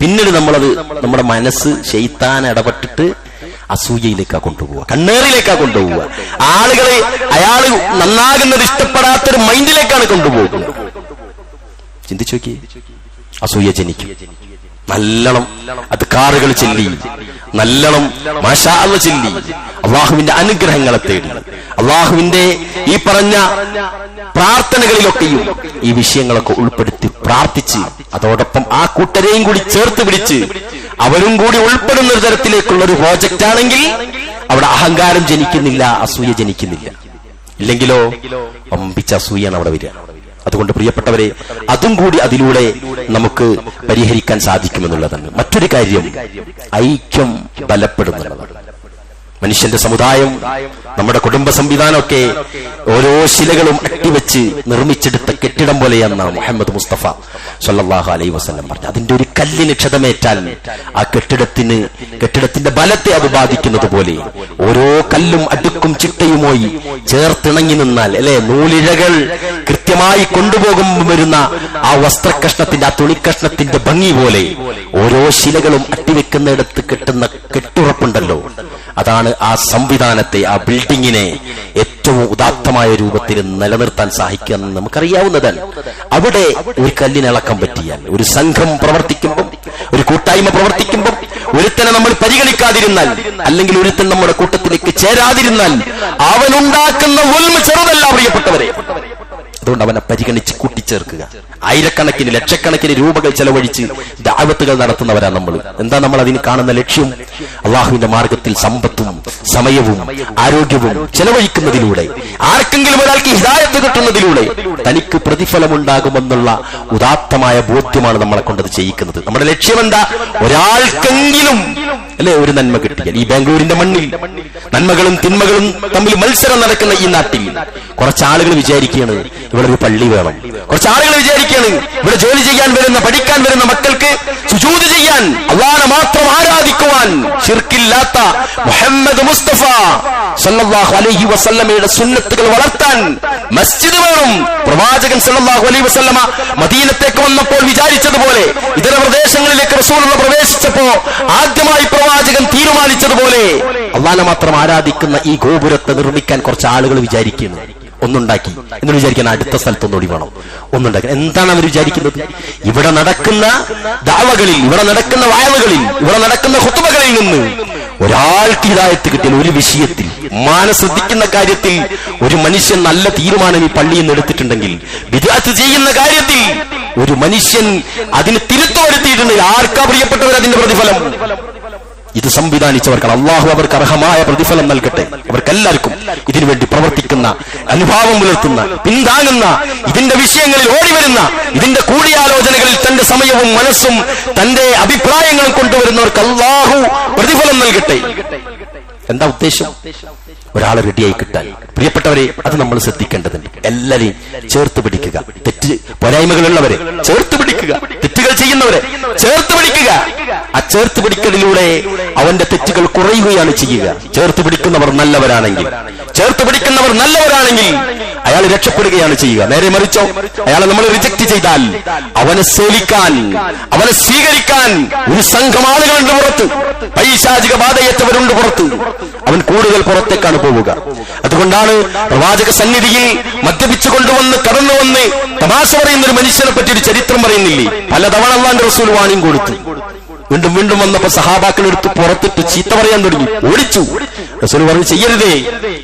[SPEAKER 1] പിന്നീട് നമ്മളത് നമ്മുടെ മനസ്സ് ശൈത്താൻ ഇടപെട്ടിട്ട് അസൂയയിലേക്കാ കൊണ്ടുപോവുക, കണ്ണേറിലേക്കാ കൊണ്ടുപോവുക. ആളുകളെ അയാള് നന്നാകുന്നത് ഇഷ്ടപ്പെടാത്തൊരു മൈൻഡിലേക്കാണ് കൊണ്ടുപോകുന്നത്. ചിന്തിച്ചു നോക്കി, അസൂയ ജനിക്കും. നല്ലോണം അദ്കാറുകൾ ചൊല്ലി, നല്ലോണം മാഷാ അല്ലാഹ് ചൊല്ലി, അള്ളാഹുവിന്റെ അനുഗ്രഹങ്ങളെ തേടി, അള്ളാഹുവിന്റെ ഈ പറഞ്ഞ പ്രാർത്ഥനകളിലൊക്കെയും ഈ വിഷയങ്ങളൊക്കെ ഉൾപ്പെടുത്തി പ്രാർത്ഥിച്ച്, അതോടൊപ്പം ആ കൂട്ടരെയും കൂടി ചേർത്ത് പിടിച്ച് അവരും കൂടി ഉൾപ്പെടുന്ന ഒരു തരത്തിലേക്കുള്ള ഒരു പ്രോജക്റ്റ് ആണെങ്കിൽ അവിടെ അഹങ്കാരം ജനിക്കുന്നില്ല, അസൂയ ജനിക്കുന്നില്ല. ഇല്ലെങ്കിലോ അമ്പിച്ച അസൂയാണ് അവിടെ വരിക. അതുകൊണ്ട് പ്രിയപ്പെട്ടവരെ, അതും കൂടി അതിലൂടെ നമുക്ക് പരിഹരിക്കാൻ സാധിക്കുമെന്നുള്ളതാണ്. മറ്റൊരു കാര്യം, ഐക്യം ബലപ്പെടുന്നുള്ളതാണ്. മനുഷ്യന്റെ സമുദായം, നമ്മുടെ കുടുംബ സംവിധാനമൊക്കെ ഓരോ ശിലകളും അട്ടിവെച്ച് നിർമ്മിച്ചെടുത്ത കെട്ടിടം പോലെയെന്നാണ് മുഹമ്മദ് മുസ്തഫ സല്ലല്ലാഹു അലൈഹി വസല്ലം പറഞ്ഞു. അതിന്റെ ഒരു കല്ലിന് ക്ഷതമേറ്റാൽ ആ കെട്ടിടത്തിന്റെ ബലത്തെ അത് ബാധിക്കുന്നത് പോലെ ഓരോ കല്ലും അടുക്കും ചിട്ടയുമായി ചേർത്തിണങ്ങി നിന്നാൽ, അല്ലെ, നൂലിഴകൾ കൃത്യമായി കൊണ്ടുപോകുമ്പോൾ വരുന്ന ആ വസ്ത്രക്കഷ്ണത്തിന്റെ, ആ തുണിക്കഷ്ണത്തിന്റെ ഭംഗി പോലെ ഓരോ ശിലകളും അട്ടിവെക്കുന്നിടത്ത് കെട്ടുന്ന കെട്ടുറപ്പുണ്ടല്ലോ, അതാണ് ആ സംവിധാനത്തെ, ആ ബിൽഡിങ്ങിനെ ഏറ്റവും ഉദാത്തമായ രൂപത്തിൽ നിലനിർത്താൻ സഹായിക്കുക നമുക്കറിയാവുന്നതാണ്. അവിടെ ഒരു കല്ലിനിളക്കം പറ്റിയാൽ, ഒരു സംഘം പ്രവർത്തിക്കുമ്പോൾ, ഒരു കൂട്ടായ്മ പ്രവർത്തിക്കുമ്പോൾ, ഒരുത്തനെ നമ്മൾ പരിഗണിക്കാതിരുന്നാൽ, അല്ലെങ്കിൽ ഒരുത്തൻ നമ്മുടെ കൂട്ടത്തിലേക്ക് ചേരാതിരുന്നാൽ അവനുണ്ടാക്കുന്ന ഉൽമ ചെറുതല്ല പ്രിയപ്പെട്ടവരെ. അതുകൊണ്ട് അവനെ പരിഗണിച്ച് കൂട്ടിച്ചേർക്കുക. ആയിരക്കണക്കിന് ലക്ഷക്കണക്കിന് രൂപകൾ ചെലവഴിച്ച് ദഅവത്തുകൾ നടത്തുന്നവരാണ് നമ്മൾ. എന്താ നമ്മൾ അതിന് കാണുന്ന ലക്ഷ്യം? അള്ളാഹുവിന്റെ മാർഗത്തിൽ സമ്പത്തും സമയവും ആരോഗ്യവും ചെലവഴിക്കുന്നതിലൂടെ, ആർക്കെങ്കിലും ഒരാൾക്ക് ഹിദായത്ത് കിട്ടുന്നതിലൂടെ തനിക്ക് പ്രതിഫലമുണ്ടാകുമെന്നുള്ള ഉദാത്തമായ ബോധ്യമാണ് നമ്മളെ കൊണ്ടത് ചെയ്യിക്കുന്നത്. നമ്മുടെ ലക്ഷ്യം എന്താ? ഒരാൾക്കെങ്കിലും അല്ലെ ഒരു നന്മ കിട്ടിയാൽ. ഈ ബാംഗ്ലൂരിന്റെ മണ്ണിൽ നന്മകളും തിന്മകളും തമ്മിൽ മത്സരം നടക്കുന്ന ഈ നാട്ടിൽ കുറച്ച് ആളുകൾ വിചാരിക്കുകയാണ് ഇവിടെ ഒരു പള്ളി വേണം, കുറച്ച് ആളുകൾ വിചാരിക്കുകയാണ് ഇവിടെ ജോലി ചെയ്യാൻ വരുന്ന പഠിക്കാൻ വരുന്ന മക്കൾക്ക് സുജൂദ് ചെയ്യാൻ, അല്ലാഹുവിനെ മാത്രം ആരാധിക്കുവാൻ, ശിർക്കില്ലാത്ത മുഹമ്മദ് മുസ്തഫ സല്ലല്ലാഹു അലൈഹി വസല്ലമയുടെ സുന്നത്തുകൾ വളർത്താൻ മസ്ജിദ് വേണം. പ്രവാചകൻ സല്ലല്ലാഹു അലൈഹി വസല്ലമ മദീനത്തേക്ക് വന്നപ്പോൾ വിചാരിച്ചതുപോലെ, ഇതര പ്രദേശങ്ങളിലേക്ക് റസൂലുള്ളാഹി പ്രവേശിച്ചപ്പോ ആദ്യമായി പ്രവാചകൻ തീരുമാനിച്ചതുപോലെ അല്ലാഹുവിനെ മാത്രം ആരാധിക്കുന്ന ഈ ഗോപുരത്തെ നിർമ്മിക്കാൻ കുറച്ച് ആളുകൾ വിചാരിക്കുന്നു. ഒന്നുണ്ടാക്കി എന്നിട്ട് വിചാരിക്കാൻ അടുത്ത സ്ഥലത്തൊന്നുകൂടി വേണം, ഒന്നുണ്ടാക്കി. എന്താണ് അവർ വിചാരിക്കുന്നത്? ഇവിടെ നടക്കുന്ന ദഅവകളിൽ, ഇവിടെ നടക്കുന്ന വഅളുകളിൽ, ഇവിടെ നടക്കുന്ന ഖുതുബകളിൽ നിന്ന് ഒരാൾക്ക് ഹിദായത്ത് കിട്ടിയാൽ, ഒരു വിഷയത്തിൽ ശ്രദ്ധിക്കുന്ന കാര്യത്തിൽ ഒരു മനുഷ്യൻ നല്ല തീരുമാനം ഈ പള്ളിയിൽ നിന്ന് എടുത്തിട്ടുണ്ടെങ്കിൽ, ബിദ്അത്ത് ചെയ്യുന്ന കാര്യത്തിൽ ഒരു മനുഷ്യൻ അതിന് തിരുത്തു വരുത്തിയിട്ടുണ്ടെങ്കിൽ, ആർക്കാ പ്രിയപ്പെട്ടവർ അതിന്റെ പ്രതിഫലം? ഇത് സംവിധാനിച്ചവർക്ക് അല്ലാഹു അവർക്ക് അർഹമായ പ്രതിഫലം നൽകട്ടെ. അവർക്കെല്ലാവർക്കും ഇതിനുവേണ്ടി പ്രവർത്തിക്കുന്ന, അനുഭാവം പുലർത്തുന്ന, പിന്താങ്ങുന്ന, ഇതിന്റെ വിഷയങ്ങളിൽ ഓടിവരുന്ന, ഇതിന്റെ കൂടിയാലോചനകളിൽ തന്റെ സമയവും മനസ്സും തന്റെ അഭിപ്രായങ്ങളും കൊണ്ടുവരുന്നവർക്ക് അല്ലാഹു പ്രതിഫലം നൽകട്ടെ. എന്താ ഉദ്ദേശം? ഒരാളെ റെഡിയായി കിട്ടാൻ. പ്രിയപ്പെട്ടവരെ, അത് നമ്മൾ ശ്രദ്ധിക്കേണ്ടതുണ്ട്. എല്ലാരെയും ചേർത്ത് പിടിക്കുക. തെറ്റ് പോരായ്മകളുള്ളവരെ ചേർത്ത് പിടിക്കുക, തെറ്റുകൾ ചെയ്യുന്നവരെ ചേർത്ത് പിടിക്കുക. ആ ചേർത്ത് പിടിക്കലിലൂടെ അവന്റെ തെറ്റുകൾ കുറയുകയാണ് ചെയ്യുക. ചേർത്ത് പിടിക്കുന്നവർ നല്ലവരാണെങ്കിൽ, ചേർത്ത് പിടിക്കുന്നവർ നല്ലവരാണെങ്കിൽ അയാൾ രക്ഷപ്പെടുകയാണ് ചെയ്യുക. നേരെ മറിച്ചോ, അയാളെ നമ്മൾ റിജക്ട് ചെയ്താൽ അവനെ സേവിക്കാൻ, അവനെ സ്വീകരിക്കാൻ ഒരു സംഘം ആളുകളുണ്ട് പുറത്ത്, പൈശാചിക ബാധയേറ്റവരുണ്ട് പുറത്ത്. അവൻ കൂടുതൽ പുറത്തേക്കാണ് പോവുക. അതുകൊണ്ടാണ് പ്രവാചക സന്നിധിയിൽ മദ്യപിച്ചു കൊണ്ടുവന്ന് കടന്നു വന്ന് തമാശ പറയുന്ന ഒരു മനുഷ്യനെ പറ്റി ഒരു ചരിത്രം പറയുന്നില്ലേ? പലതവണ അല്ലാഹുവിന്റെ റസൂൽ വാണിംഗ് കൊടുത്തു. വീണ്ടും വീണ്ടും വന്നപ്പോ സഹാബാക്കളെടുത്ത് പുറത്തിട്ട് ചീത്ത പറയാൻ തുടങ്ങി, ഓടിച്ചു. റസൂൽ പറഞ്ഞു, ചെയ്യരുതേ,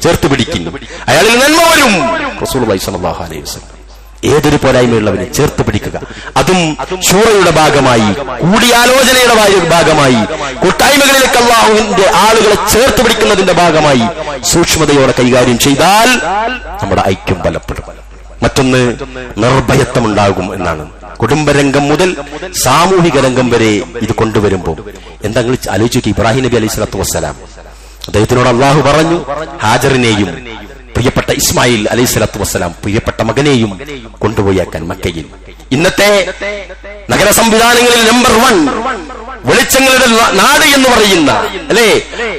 [SPEAKER 1] ചേർത്ത് പിടിക്കുന്നു, അയാളിൽ നന്മ വരും. റസൂലുള്ളാഹി സ്വല്ലല്ലാഹു അലൈഹി വസല്ലം ഏതൊരു പോരായ്മയുള്ളവരെ ചേർത്ത് പിടിക്കുക. അതും ശൂറയുടെ ഭാഗമായി, കൂടിയാലോചനയുടെ ഭാഗമായി, കൂട്ടായ്മകളിലേക്ക് അല്ലാഹുവിന്റെ ആളുകളെ ചേർത്ത് പിടിക്കുന്നതിന്റെ ഭാഗമായി സൂക്ഷ്മതയോടെ കൈകാര്യം ചെയ്താൽ നമ്മുടെ ഐക്യം ബലപ്പെടും. മറ്റൊന്ന്, നിർഭയത്വം ഉണ്ടാകും എന്നാണ്. കുടുംബരംഗം മുതൽ സാമൂഹിക രംഗം വരെ ഇത് കൊണ്ടുവരുമ്പോൾ എന്താ നിങ്ങൾ ആലോചിക്കുക? ഇബ്രാഹിം നബി അലൈഹി സ്വലാത്തു വസ്സലാം, അദ്ദേഹത്തിനോട് അള്ളാഹു പറഞ്ഞു, ഹാജറിനെയും പ്രിയപ്പെട്ട ഇസ്മായിൽ അലൈഹി സ്വലാത്തു വസ്സലാം പ്രിയപ്പെട്ട മകനെയും കൊണ്ടുപോയാക്കാൻ മക്കയിൽ. ഇന്നത്തെ നഗര സംവിധാനങ്ങളിൽ നമ്പർ 1 വെളിച്ചങ്ങളുടെ നാട് എന്ന് പറയുന്ന, അല്ലെ,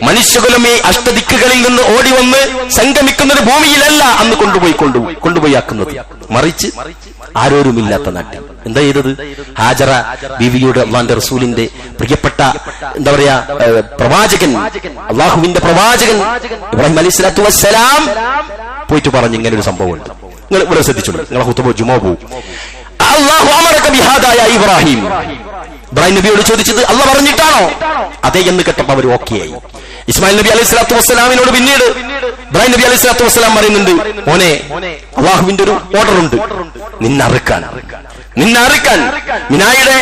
[SPEAKER 1] മനുഷ്യകുലം ഈ അഷ്ടദിക്കുകളിൽ നിന്ന് ഓടി വന്ന് സംഗമിക്കുന്ന ഒരു ഭൂമിയിലല്ല അന്ന് കൊണ്ടുപോയാക്കുന്നത്. മറിച്ച് ആരോരുമില്ലാത്ത നാട്ടിൽ. എന്താ ചെയ്തത്? ഹാജറ ബീവിയുടെ അല്ലാഹുവിന്റെ റസൂലിന്റെ പ്രിയപ്പെട്ട എന്താ പറയാ പ്രവാചകൻ, അള്ളാഹുവിന്റെ പ്രവാചകൻ ഇബ്രാഹിം അലൈഹി സ്വലാത്തു വസ്സലാം പോയിട്ട് പറഞ്ഞു, ഇങ്ങനെ ഒരു സംഭവം ഉണ്ട്. നിങ്ങൾ ഇവിടെ ശ്രദ്ധിച്ചോളൂ, നിങ്ങളെ ഖുതുബ ജുമുഅ പോവും. അല്ലാഹു അമറക ബിഹാദാ യാ ഇബ്രാഹിം. ഇബ്രാഹിം നബിയോട് ചോദിച്ചത് അല്ലാഹ് പറഞ്ഞിട്ടാണോ? അതെ എന്ന് കേട്ടപ്പോൾ അവർ ഓക്കെയായി. ഇസ്മായിൽ നബി അലൈഹി സ്വലാത്തു വസ്സലാമിനോട് പിന്നീട് ഇബ്രാഹിം നബി അലൈഹി സ്വലാത്തു വസ്സലാം പറയുന്നുണ്ട്, മോനെ, അള്ളാഹുവിന്റെ ഒരു ഓർഡർ ഉണ്ട്, നിന്നറുക്കാൻ. മിനായിലെ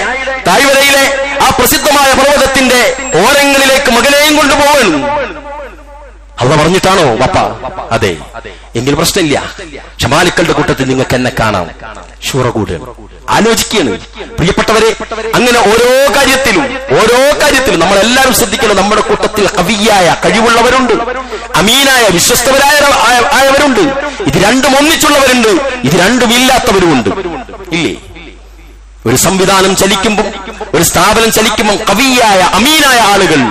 [SPEAKER 1] താഴ്വരയിലെ ആ പ്രസിദ്ധമായ പർവ്വതത്തിന്റെ ഓരങ്ങളിലേക്ക് മകനെയും കൊണ്ടുപോകണം. അള്ളാഹ് പറഞ്ഞിട്ടാണോ വാപ്പ? അതെ. എങ്കിൽ പ്രശ്നമില്ല, ഷമാലിക്കളുടെ കൂട്ടത്തിൽ നിങ്ങൾക്ക് എന്നെ കാണാം. ശൂറ കൂടാണ്, ആലോചിക്കുകയാണ്. പ്രിയപ്പെട്ടവരെ, അങ്ങനെ ഓരോ കാര്യത്തിലും നമ്മളെല്ലാവരും ശ്രദ്ധിക്കണം. നമ്മുടെ കൂട്ടത്തിൽ കവിയായ കഴിവുള്ളവരുണ്ട്, അമീനായ വിശ്വസ്തവരായവരുണ്ട്. ഇത് രണ്ടും ഒന്നിച്ചുള്ളവരുണ്ട്, ഇത് രണ്ടും ഇല്ലാത്തവരുമുണ്ട്. ഇല്ലേ? ഒരു സംവിധാനം ചലിക്കുമ്പോൾ, ഒരു സ്ഥാപനം ചലിക്കുമ്പോൾ കവിയായ അമീനായ ആളുകൾ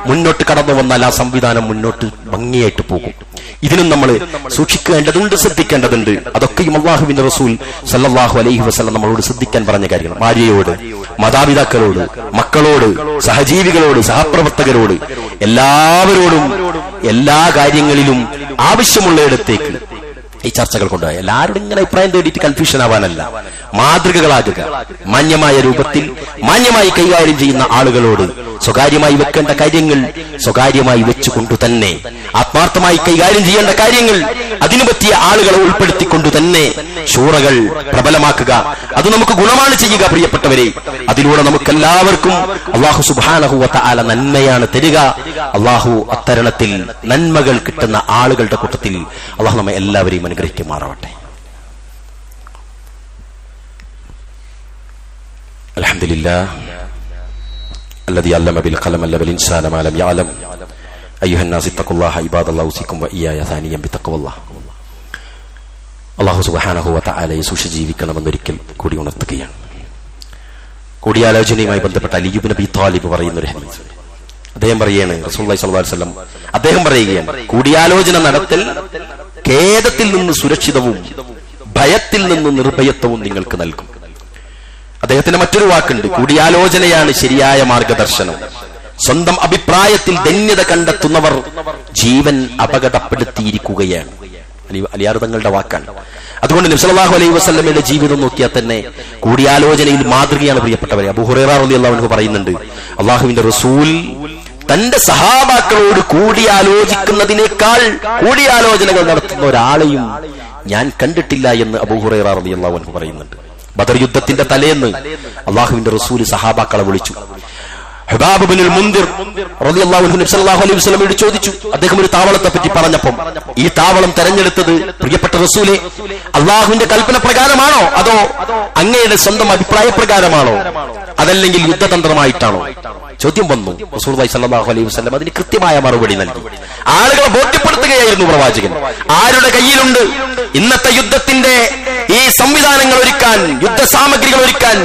[SPEAKER 1] മുന്നോട്ട് കടന്നു വന്നാൽ ആ സംവിധാനം മുന്നോട്ട് ഭംഗിയായിട്ട് പോകും. ഇതിനും നമ്മൾ സൂക്ഷിക്കേണ്ടതുണ്ട്, ശ്രദ്ധിക്കേണ്ടതുണ്ട്. അതൊക്കെയും അല്ലാഹുവിന്റെ റസൂൽ സല്ലല്ലാഹു അലൈഹി വസല്ലം നമ്മളോട് ശ്രദ്ധിക്കാൻ പറഞ്ഞ കാര്യങ്ങൾ. ഭാര്യയോട്, മാതാപിതാക്കളോട്, മക്കളോട്, സഹജീവികളോട്, സഹപ്രവർത്തകരോട്, എല്ലാവരോടും എല്ലാ കാര്യങ്ങളിലും ആവശ്യമുള്ളയിടത്തേക്ക് ഈ ചർച്ചകൾ കൊണ്ടുപോയി. എല്ലാവരും ഇങ്ങനെ അഭിപ്രായം തേടിയിട്ട് കൺഫ്യൂഷൻ ആവാനല്ല, മാതൃകകളാകുക. മാന്യമായ രൂപത്തിൽ മാന്യമായി കൈകാര്യം ചെയ്യുന്ന ആളുകളോട് സ്വകാര്യമായി വെക്കേണ്ട കാര്യങ്ങൾ സ്വകാര്യമായി വെച്ചുകൊണ്ടു തന്നെ, ആത്മാർത്ഥമായി കൈകാര്യം ചെയ്യേണ്ട കാര്യങ്ങൾ അതിനു പറ്റിയ ആളുകളെ ഉൾപ്പെടുത്തിക്കൊണ്ടു തന്നെ ശൂറകൾ പ്രബലമാക്കുക. അത് നമുക്ക് ഗുണമാണ് ചെയ്യുക. പ്രിയപ്പെട്ടവരെ, അതിലൂടെ നമുക്കെല്ലാവർക്കും അല്ലാഹു സുബ്ഹാനഹു വ തആല നന്മയാണ് തരിക. അല്ലാഹു അത്തരണത്തിൽ നന്മകൾ കിട്ടുന്ന ആളുകളുടെ കൂട്ടത്തിൽ അല്ലാഹു നമ്മെ എല്ലാവരെയും അനുഗ്രഹിക്കുമാറാവട്ടെ. അൽഹംദുലില്ലാഹ് الذي علم بالقلم علم الإنسان ما لم يعلم أيها الناس اتقوا الله عباد الله أوصيكم وإياي ثانيا بتقوى الله. അല്ലാഹു സുബ്ഹാനഹു വ തആലയെ സൂക്ഷിച്ച് ജീവിക്കണമെന്നൊരിക്കൽ കൂടി ഉണർത്തുകയാണ്. കൂടിയാലോചനയുമായി ബന്ധപ്പെട്ട അലി ഇബ്നു അബീ ത്വാലിബ് പറയുന്ന ഒരു ഹദീസ് അദ്ദേഹം പറയുകയാണ്, റസൂലുള്ളാഹി സ്വല്ലല്ലാഹു അലൈഹി വസല്ലം അദ്ദേഹം പറയുകയാണ്, കൂടിയാലോചന നടത്തൽ ഖേദത്തിൽ നിന്ന് സുരക്ഷിതവും ഭയത്തിൽ നിന്ന് നിർഭയത്വവും നിങ്ങൾക്ക് നൽകും. അദ്ദേഹത്തിന്റെ മറ്റൊരു വാക്കുണ്ട്, കൂടിയാലോചനയാണ് ശരിയായ മാർഗദർശനം. സ്വന്തം അഭിപ്രായത്തിൽ ധന്യത കണ്ടെത്തുന്നവർ ജീവൻ അപകടപ്പെടുത്തിയിരിക്കുകയാണ്. അലിയാർ തങ്ങളുടെ വാക്കാണ്. അതുകൊണ്ട് നബി സല്ലല്ലാഹു അലൈഹി വസല്ലമയുടെ ജീവിതം നോക്കിയാൽ തന്നെ കൂടിയാലോചനയിൽ മാതൃകയാണ് പ്രിയപ്പെട്ടവരെ. അബൂ ഹുറൈറ റളിയല്ലാഹു അൻഹു പറയുന്നുണ്ട്, അല്ലാഹുവിന്റെ റസൂൽ തന്റെ സഹാബാക്കളോട് കൂടിയാലോചിക്കുന്നതിനേക്കാൾ കൂടിയാലോചനകൾ നടത്തുന്ന ഒരാളെയും ഞാൻ കണ്ടിട്ടില്ല എന്ന് അബൂ ഹുറൈറ റളിയല്ലാഹു അൻഹു പറയുന്നുണ്ട്. ബദർ യുദ്ധത്തിന്റെ തലേന്ന് അല്ലാഹുവിന്റെ റസൂൽ സഹാബാക്കളെ വിളിച്ചു. ഹുബാബ് ഇബ്നുൽ മുൻദിർ റളിയല്ലാഹു അൻഹു നബി സല്ലല്ലാഹു അലൈഹി വസല്ലമയോട് ചോദിച്ചു. അദ്ദേഹം ഒരു താവളത്തെ പറ്റി പറഞ്ഞപ്പോൾ, ഈ താവളം തെരഞ്ഞെടുത്തത് പ്രിയപ്പെട്ട റസൂലേ അല്ലാഹുവിന്റെ കൽപ്പന പ്രകാരമാണോ അതോ അങ്ങയുടെ സ്വന്തം അഭിപ്രായ പ്രകാരമാണോ അതല്ലെങ്കിൽ യുദ്ധതന്ത്രമായിട്ടാണോ? ചോദ്യം വന്നു. റസൂലുള്ളാഹി സ്വല്ലല്ലാഹു അലൈഹി വസല്ലം അതിന് കൃത്യമായ മറുപടി നൽകി. ആളുകളെ ബോധ്യപ്പെടുത്തുകയായിരുന്നു പ്രവാചകൻ. ആരുടെ കയ്യിലുണ്ട് ഇന്നത്തെ യുദ്ധത്തിന്റെ ഈ സംവിധാനങ്ങൾ ഒരുക്കാൻ, യുദ്ധ സാമഗ്രികൾ ഒരുക്കാൻ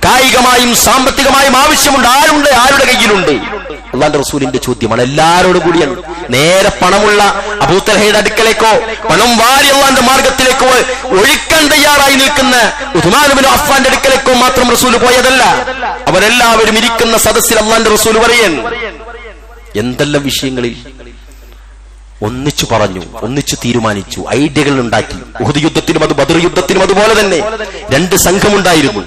[SPEAKER 1] കായികമായും സാമ്പത്തികമായും ആവശ്യമുണ്ട്? ആരുടെ കയ്യിലുണ്ട്? അല്ലാഹുവിന്റെ റസൂലിന്റെ ചോദ്യമാണ്. എല്ലാവരോടും കൂടിയാണ്. നേരെ പണമുള്ള അബൂ തൽഹയുടെ അടുക്കലേക്കോ പണം വാരി അല്ലാഹുവിന്റെ മാർഗത്തിലേക്കോ ഒഴിക്കാൻ തയ്യാറായി നിൽക്കുന്ന ഉസ്മാൻ ഇബ്നു അഫ്ഫാന്റെ അടുക്കലേക്കോ മാത്രം റസൂൽ പോയതല്ല. അവരെല്ലാവരും ഇരിക്കുന്ന സദസ്സിൽ അല്ലാഹുവിന്റെ റസൂൽ പറയാൻ എന്തെല്ലാം വിഷയങ്ങളിൽ ഒന്നിച്ചു പറഞ്ഞു, ഒന്നിച്ചു തീരുമാനിച്ചു, ഐഡിയകൾ ഉണ്ടാക്കി. ഉഹദ് യുദ്ധത്തിനും അത് ബദർ യുദ്ധത്തിനും അതുപോലെ തന്നെ രണ്ട് സംഘമുണ്ടായിരുന്നു.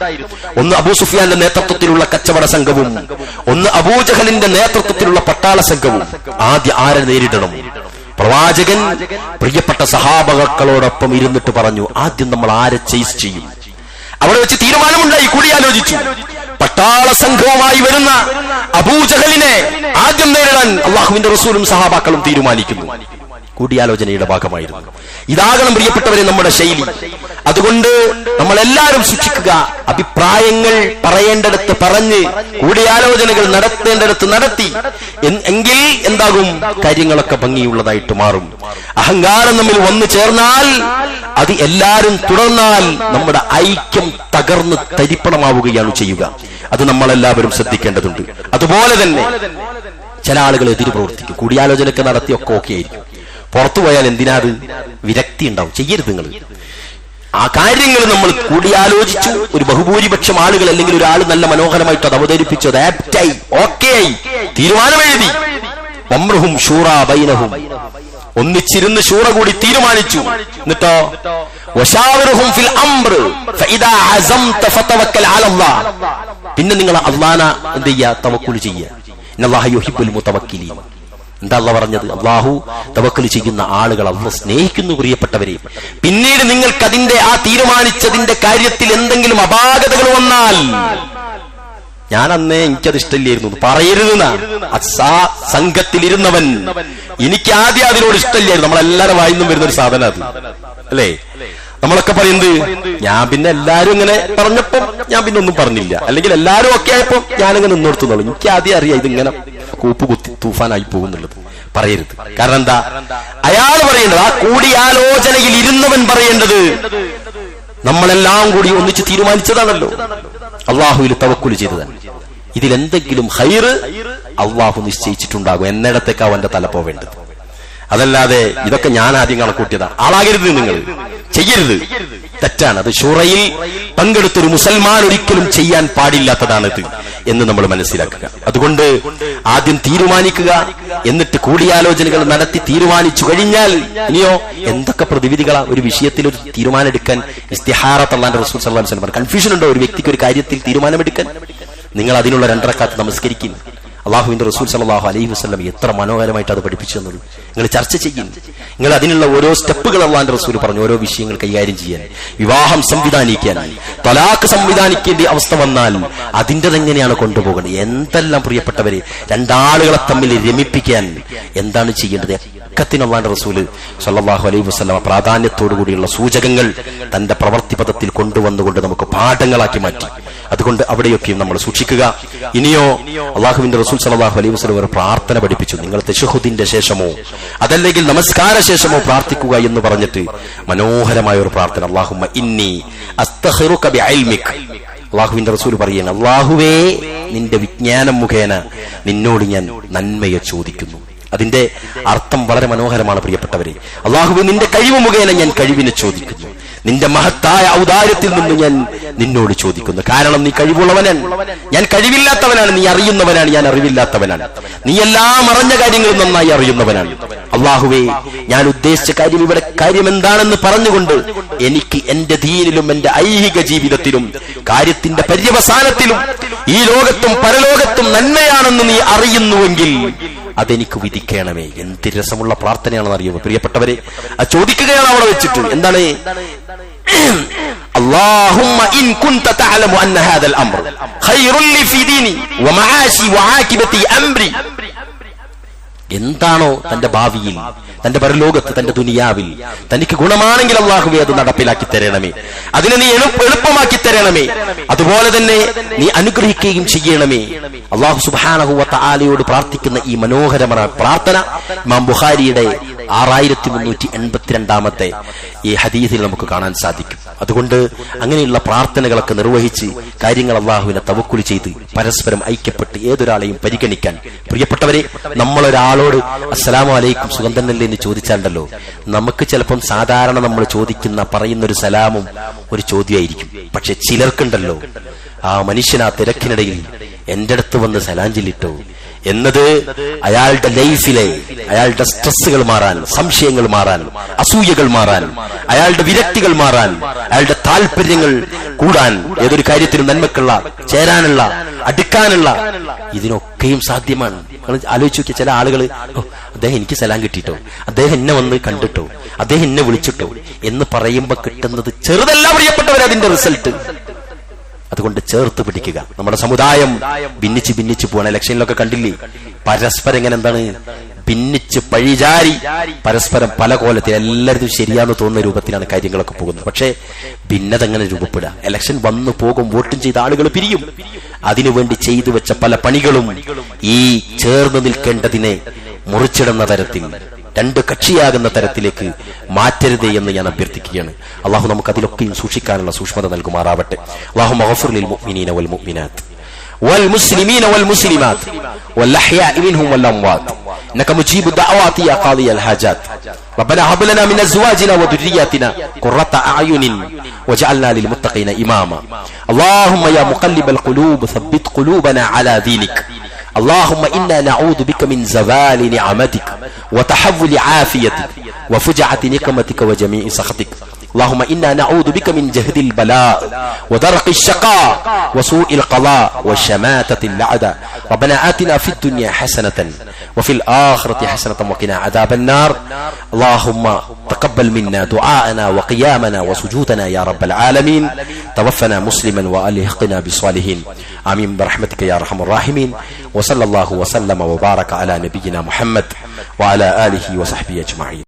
[SPEAKER 1] ഒന്ന് അബൂ സുഫിയാന്റെ നേതൃത്വത്തിലുള്ള കച്ചവട സംഘവും ഒന്ന് അബൂജഹലിന്റെ നേതൃത്വത്തിലുള്ള പട്ടാള സംഘവും. ആദ്യം ആരെ നേരിടണം? പ്രവാചകൻ പ്രിയപ്പെട്ട സഹാബകളോടൊപ്പം ഇരുന്നിട്ട് പറഞ്ഞു, ആദ്യം നമ്മൾ ആരെ ചേസ് ചെയ്യും? അവിടെ വെച്ച് തീരുമാനമുണ്ടായി, കൂടിയാലോചിച്ചു. പട്ടാള സംഘവുമായി വരുന്ന അബൂജഹലിനെ ആദ്യം നേരിടാൻ അല്ലാഹുവിന്റെ റസൂലും സഹാബാക്കളും തീരുമാനിക്കുന്നു. കൂടിയാലോചനയുടെ ഭാഗമായിരുന്നു. ഇതാകണം പ്രിയപ്പെട്ടവരെ നമ്മുടെ ശൈലി. അതുകൊണ്ട് നമ്മളെല്ലാവരും സൂക്ഷിക്കുക. അഭിപ്രായങ്ങൾ പറയേണ്ടടുത്ത് പറഞ്ഞ് കൂടിയാലോചനകൾ നടത്തേണ്ടടുത്ത് നടത്തി എങ്കിൽ എന്താകും? കാര്യങ്ങളൊക്കെ ഭംഗിയുള്ളതായിട്ട് മാറും. അഹങ്കാരം നമ്മിൽ വന്നു ചേർന്നാൽ, അത് എല്ലാവരും തുടർന്നാൽ നമ്മുടെ ഐക്യം തകർന്ന് തരിപ്പണമാവുകയാണ് ചെയ്യുക. അത് നമ്മളെല്ലാവരും ശ്രദ്ധിക്കേണ്ടതുണ്ട്. അതുപോലെ തന്നെ ചില ആളുകൾ എതിര് പ്രവർത്തിക്കും. കൂടിയാലോചനയൊക്കെ നടത്തിയൊക്കെ ഓക്കെ ആയിരിക്കും. പുറത്തു പോയാൽ എന്തിനാത് വിരക്തി ഉണ്ടാവും. ചെയ്യരുത്. നിങ്ങൾ ആ കാര്യങ്ങൾ നമ്മൾ കൂടിയാലോചിച്ചു. ഒരു ബഹുഭൂരിപക്ഷം ആളുകൾ അല്ലെങ്കിൽ ഒരാൾ നല്ല മനോഹരമായിട്ട് അത് അവതരിപ്പിച്ചു, അത് ആപ്റ്റായി, ഓക്കെ ആയി, തീരുമാനമെഴുതി. വംറുഹും ശൂറാ ബൈനഹും, ഒന്നിച്ചിരുന്ന് ശൂറ കൂടി തീരുമാനിച്ചു. എന്നിട്ടോ വശാവിറുഹും ഫിൽ അംർ ഫഇദാ അസംത ഫതവക്കൽ അലല്ലാഹ്, പിന്നെ നിങ്ങൾ അല്ലാഹനെ എന്ത് ചെയ്യുക? തവക്കുൽ ചെയ്യുക. ഇന്നല്ലാഹ യുഹിബ്ബുൽ മുതവക്കിലീൻ. എന്താ അല്ലാഹ് പറഞ്ഞത്? അല്ലാഹു തവക്കുൽ ചെയ്യുന്ന ആളുകൾ അല്ലാഹ് സ്നേഹിക്കുന്നു. പ്രിയപ്പെട്ടവരെ, പിന്നീട് നിങ്ങൾക്ക് അതിന്റെ ആ തീരുമാനിച്ചതിന്റെ കാര്യത്തിൽ എന്തെങ്കിലും അപാകതകൾ വന്നാൽ, ഞാൻ അന്നേ എനിക്കത് ഇഷ്ടമില്ലായിരുന്നു പറയരുതെന്ന സംഘത്തിലിരുന്നവൻ, എനിക്ക് ആദ്യം അതിനോട് ഇഷ്ടമില്ലായിരുന്നു. നമ്മളെല്ലാവരും വായിന്നും വരുന്ന ഒരു സാധനം അത് അല്ലേ? നമ്മളൊക്കെ പറയുന്നത്, ഞാൻ പിന്നെ എല്ലാരും ഇങ്ങനെ പറഞ്ഞപ്പോ ഞാൻ പിന്നെ ഒന്നും പറഞ്ഞില്ല, അല്ലെങ്കിൽ എല്ലാരും ഒക്കെ ആയപ്പോ ഞാനിങ്ങനെ നിന്നോർത്തുന്നുള്ളൂ. എനിക്ക് ആദ്യം അറിയാം ഇതിങ്ങനെ കൂപ്പ് കുത്തി തൂഫാനായി പോകുന്നുള്ളത്. പറയരുത്. കാരണം എന്താ? അയാൾ പറയേണ്ടത്, ആ കൂടിയാലോചനയിൽ ഇരുന്നവൻ പറയേണ്ടത്, നമ്മളെല്ലാം കൂടി ഒന്നിച്ച് തീരുമാനിച്ചതാണല്ലോ, അള്ളാഹുവിൽ തവക്കുൽ ചെയ്തതാണ്. ഇതിലെന്തെങ്കിലും ഖൈറ് അള്ളാഹു നിശ്ചയിച്ചിട്ടുണ്ടാകും. എന്നിടത്തേക്ക് അവന്റെ തല പോവേണ്ടത്. അതല്ലാതെ ഇതൊക്കെ ഞാൻ ആദ്യം കണക്കൂട്ടിയതാണ്, ആളാകരുത്, നിങ്ങൾ ചെയ്യരുത്, തെറ്റാണ്. അത് ശൂറയിൽ പങ്കെടുത്തൊരു മുസൽമാൻ ഒരിക്കലും ചെയ്യാൻ പാടില്ലാത്തതാണിത് എന്ന് നമ്മൾ മനസ്സിലാക്കുക. അതുകൊണ്ട് ആദ്യം തീരുമാനിക്കുക, എന്നിട്ട് കൂടിയാലോചനകൾ നടത്തി തീരുമാനിച്ചു കഴിഞ്ഞാൽ ഇനിയോ എന്തൊക്കെ പ്രതിവിധികളാ ഒരു വിഷയത്തിൽ ഒരു തീരുമാനം എടുക്കാൻ. ഇസ്തിഹാറത്ത് അല്ലാഹുവിന്റെ റസൂൽ സല്ലല്ലാഹു അലൈഹി വസല്ലം, കൺഫ്യൂഷൻ ഉണ്ടോ ഒരു വ്യക്തിക്ക് ഒരു കാര്യത്തിൽ തീരുമാനമെടുക്കാൻ? നിങ്ങൾ അതിനുള്ള 2 റക്അത്ത് നമസ്കരിക്കും. അള്ളാഹുവിന്റെ റസൂൽ സല്ലല്ലാഹു അലൈഹി വസല്ലം എത്ര മനോഹരമായിട്ട് അത് പഠിപ്പിച്ചു തന്നത്. നിങ്ങൾ ചർച്ച ചെയ്യും. നിങ്ങൾ അതിനുള്ള ഓരോ സ്റ്റെപ്പുകൾ അള്ളാഹുവിന്റെ റസൂൽ പറഞ്ഞു, ഓരോ വിഷയങ്ങൾ കൈകാര്യം ചെയ്യാൻ, വിവാഹം സംവിധാനിക്കാൻ, തലാഖ് സംവിധാനിക്കേണ്ട അവസ്ഥ വന്നാൽ അതിൻ്റെതെങ്ങനെയാണ് കൊണ്ടുപോകേണ്ടത്, എന്തെല്ലാം പ്രിയപ്പെട്ടവരെ, രണ്ടാളുകളെ തമ്മിൽ രമിപ്പിക്കാൻ എന്താണ് ചെയ്യേണ്ടത്, ഒക്കത്തിന് അള്ളാഹുവിന്റെ റസൂൽ സല്ലല്ലാഹു അലൈഹി വസല്ലം പ്രാധാന്യത്തോടു കൂടിയുള്ള സൂചകങ്ങൾ തന്റെ പ്രവൃത്തി പദത്തിൽ കൊണ്ടുവന്നുകൊണ്ട് നമുക്ക് പാഠങ്ങളാക്കി മാറ്റി. അതുകൊണ്ട് അവിടെയൊക്കെയും നമ്മൾ സൂക്ഷിക്കുക. ഇനിയോ അള്ളാഹുവിന്റെ റസൂൽ സല്ലല്ലാഹു അലൈഹി വസല്ലം ഒരു പ്രാർത്ഥന പഠിപ്പിച്ചു. നിങ്ങൾ തശഹുദിന്റെ ശേഷമോ അതല്ലെങ്കിൽ നമസ്കാര ശേഷമോ പ്രാർത്ഥിക്കുക എന്ന് പറഞ്ഞിട്ട് മനോഹരമായ ഒരു പ്രാർത്ഥന. അല്ലാഹുമ്മ ഇന്നി അസ്തഖിറുക ബിഇൽമിക. അള്ളാഹുവിന്റെ റസൂൽ പറയുന്നു, അള്ളാഹുവേ, നിന്റെ വിജ്ഞാനം മുഖേന നിന്നോട് ഞാൻ നന്മയെ ചോദിക്കുന്നു. അതിന്റെ അർത്ഥം വളരെ മനോഹരമാണ് പ്രിയപ്പെട്ടവരെ. അള്ളാഹുവേ, നിന്റെ കഴിവ് മുഖേന ഞാൻ കഴിവിനെ ചോദിക്കുന്നു. നിന്റെ മഹത്തായ ഔദാര്യത്തിൽ നിന്ന് ഞാൻ നിന്നോട് ചോദിക്കുന്നു. കാരണം നീ കഴിവുള്ളവനാണ്, ഞാൻ കഴിവില്ലാത്തവനാണ്. നീ അറിയുന്നവനാണ്, ഞാൻ അറിവില്ലാത്തവനാണ്. നീ എല്ലാം അറിഞ്ഞ കാര്യങ്ങളും നന്നായി അറിയുന്നവനാണ്. അള്ളാഹുവേ, ഞാൻ ഉദ്ദേശിച്ച കാര്യം എന്താണെന്ന് പറഞ്ഞുകൊണ്ട് എനിക്ക് എന്റെ ദീനിലും എന്റെ ഐഹിക ജീവിതത്തിലും കാര്യത്തിന്റെ പര്യവസാനത്തിലും ഈ ലോകത്തും പരലോകത്തും നന്മയാണെന്ന് നീ അറിയുന്നുവെങ്കിൽ അതെനിക്ക് വിധിക്കണമേ. എന്ത് രസമുള്ള പ്രാർത്ഥനയാണെന്ന് അറിയുമോ പ്രിയപ്പെട്ടവരെ? ആ ചോദിക്കുകയാണ് അവിടെ വെച്ചിട്ട്. എന്താണ്? اللهم إن كنت تعلم أن هذا الأمر خير لي في ديني ومعاشي وعاقبة أمري. എന്താണോ തന്റെ ഭാവിയിൽ, തന്റെ പരലോകത്ത്, തന്റെ ദുനിയാവിൽ തനിക്ക് ഗുണമാണെങ്കിൽ അള്ളാഹുവേ അത് നടപ്പിലാക്കി തരണമേ. അതിനെ നീ എളുപ്പമാക്കി തരണമേ. അതുപോലെ തന്നെ നീ അനുഗ്രഹിക്കുകയും ചെയ്യണമേ. അള്ളാഹു സുബ്ഹാനഹു വ തആലയോട് പ്രാർത്ഥിക്കുന്ന ഈ മനോഹരമായ പ്രാർത്ഥന ഇമാം ബുഖാരിയുടെ 6382 ഈ ഹദീസിൽ നമുക്ക് കാണാൻ സാധിക്കും. അതുകൊണ്ട് അങ്ങനെയുള്ള പ്രാർത്ഥനകളൊക്കെ നിർവഹിച്ച് കാര്യങ്ങൾ അള്ളാഹുവിനെ തവക്കുൽ ചെയ്ത് പരസ്പരം ഐക്യപ്പെട്ട് ഏതൊരാളെയും പരിഗണിക്കാൻ. പ്രിയപ്പെട്ടവരെ, നമ്മളൊരാളോട് അസ്സലാമു അലൈക്കും സുഖം തന്നെയല്ലേ എന്ന് ചോദിച്ചാലുണ്ടല്ലോ, നമുക്ക് ചിലപ്പം സാധാരണ നമ്മൾ പറയുന്നൊരു സലാമും ഒരു ചോദ്യമായിരിക്കും. പക്ഷെ ചിലർക്കുണ്ടല്ലോ, ആ മനുഷ്യൻ ആ തിരക്കിനിടയിൽ എന്റെ അടുത്ത് വന്ന് സലാം ചൊല്ലിട്ടോ എന്നത് അയാളുടെ ലൈഫിലെ അയാളുടെ സ്ട്രെസ്സുകൾ മാറാൻ, സംശയങ്ങൾ മാറാൻ, അസൂയകൾ മാറാൻ, അയാളുടെ വിരക്തികൾ മാറാൻ, അയാളുടെ താല്പര്യങ്ങൾ കൂടാൻ, ഏതൊരു കാര്യത്തിനും നന്മക്കുള്ള, ചേരാനുള്ള, അടുക്കാനുള്ള, ഇതിനൊക്കെയും സാധ്യമാണ്. ആലോചിച്ച് നോക്കിയ ചില ആളുകൾ, അദ്ദേഹം എനിക്ക് സലാം കിട്ടിയിട്ടോ, അദ്ദേഹം എന്നെ വന്ന് കണ്ടിട്ടോ, അദ്ദേഹം എന്നെ വിളിച്ചിട്ടോ എന്ന് പറയുമ്പോ കിട്ടുന്നത് ചെറുതല്ല പ്രിയപ്പെട്ടവർ അതിന്റെ റിസൾട്ട്. അതുകൊണ്ട് ചേർത്ത് പിടിക്കുക. നമ്മുടെ സമുദായം ഭിന്നിച്ച് പോകണം. ഇലക്ഷനിലൊക്കെ കണ്ടില്ലേ, പരസ്പരം ഇങ്ങനെ എന്താണ് ഭിന്നിച്ച് പഴിചാരി പരസ്പരം പല കോലത്തിൽ എല്ലാവരും ശരിയാന്ന് തോന്നുന്ന രൂപത്തിലാണ് കാര്യങ്ങളൊക്കെ പോകുന്നത്. പക്ഷേ ഭിന്നത എങ്ങനെ രൂപപ്പെടുക? ഇലക്ഷൻ വന്നു പോകും, വോട്ടും ചെയ്ത ആളുകൾ പിരിയും. അതിനുവേണ്ടി ചെയ്തു വെച്ച പല പണികളും ഈ ചേർന്ന് നിൽക്കേണ്ടതിനെ മുറിച്ചിടുന്ന തരത്തിൽ, രണ്ട് കക്ഷിയാകുന്ന തരത്തിലേക്ക് മാറ്റരുതേ എന്ന് ഞാൻ അഭ്യർത്ഥിക്കുകയാണ്. അള്ളാഹു നമുക്ക് അതിലൊക്കെയും സൂക്ഷിക്കാനുള്ള സൂക്ഷ്മത നൽകുമാറാവട്ടെ. അല്ലാഹുമ്മ ഗഫിർ ലിൽ മുഅ്മിനീന വൽ മുഅ്മിനാത്ത് വൽ മുസ്ലിമീന വൽ മുസ്ലിമാത്ത് വൽ അഹ്യാഇ മിൻഹും വൽ അംവാത്ത് ഇന്നക മുജീബു ദഅവാതി യാ ഖാദിയൽ ഹാജാത്ത് റബ്ബനാ ഹബ് ലനാ മിൻ അസ്വാജിനാ വദുരിയാതിനാ ഖുറത അഅയുനിൻ വജഅൽനാ ലിൽ മുത്തഖീന ഇമാമാ. അല്ലാഹുമ്മ യാ മുഖല്ലിബൽ ഖുലൂബ് സബ്ബിത് ഖുലൂബനാ അലാ ദീനിക. اللهم إنا نعوذ بك من زوال نعمتك وتحول عافيتك وفجعة نقمتك وجميع سخطك. اللهم إنا نعوذ بك من جهد البلاء ودرق الشقاء وسوء القضاء وشماتة الأعداء. ربنا آتنا في الدنيا حسنة وفي الآخرة حسنة وقنا عذاب النار. اللهم تقبل منا دعاءنا وقيامنا وسجودنا يا رب العالمين. توفنا مسلما وألحقنا بالصالحين. آمين برحمتك يا أرحم الراحمين. وصلى الله وسلم وبارك على نبينا محمد وعلى آله وصحبه أجمعين.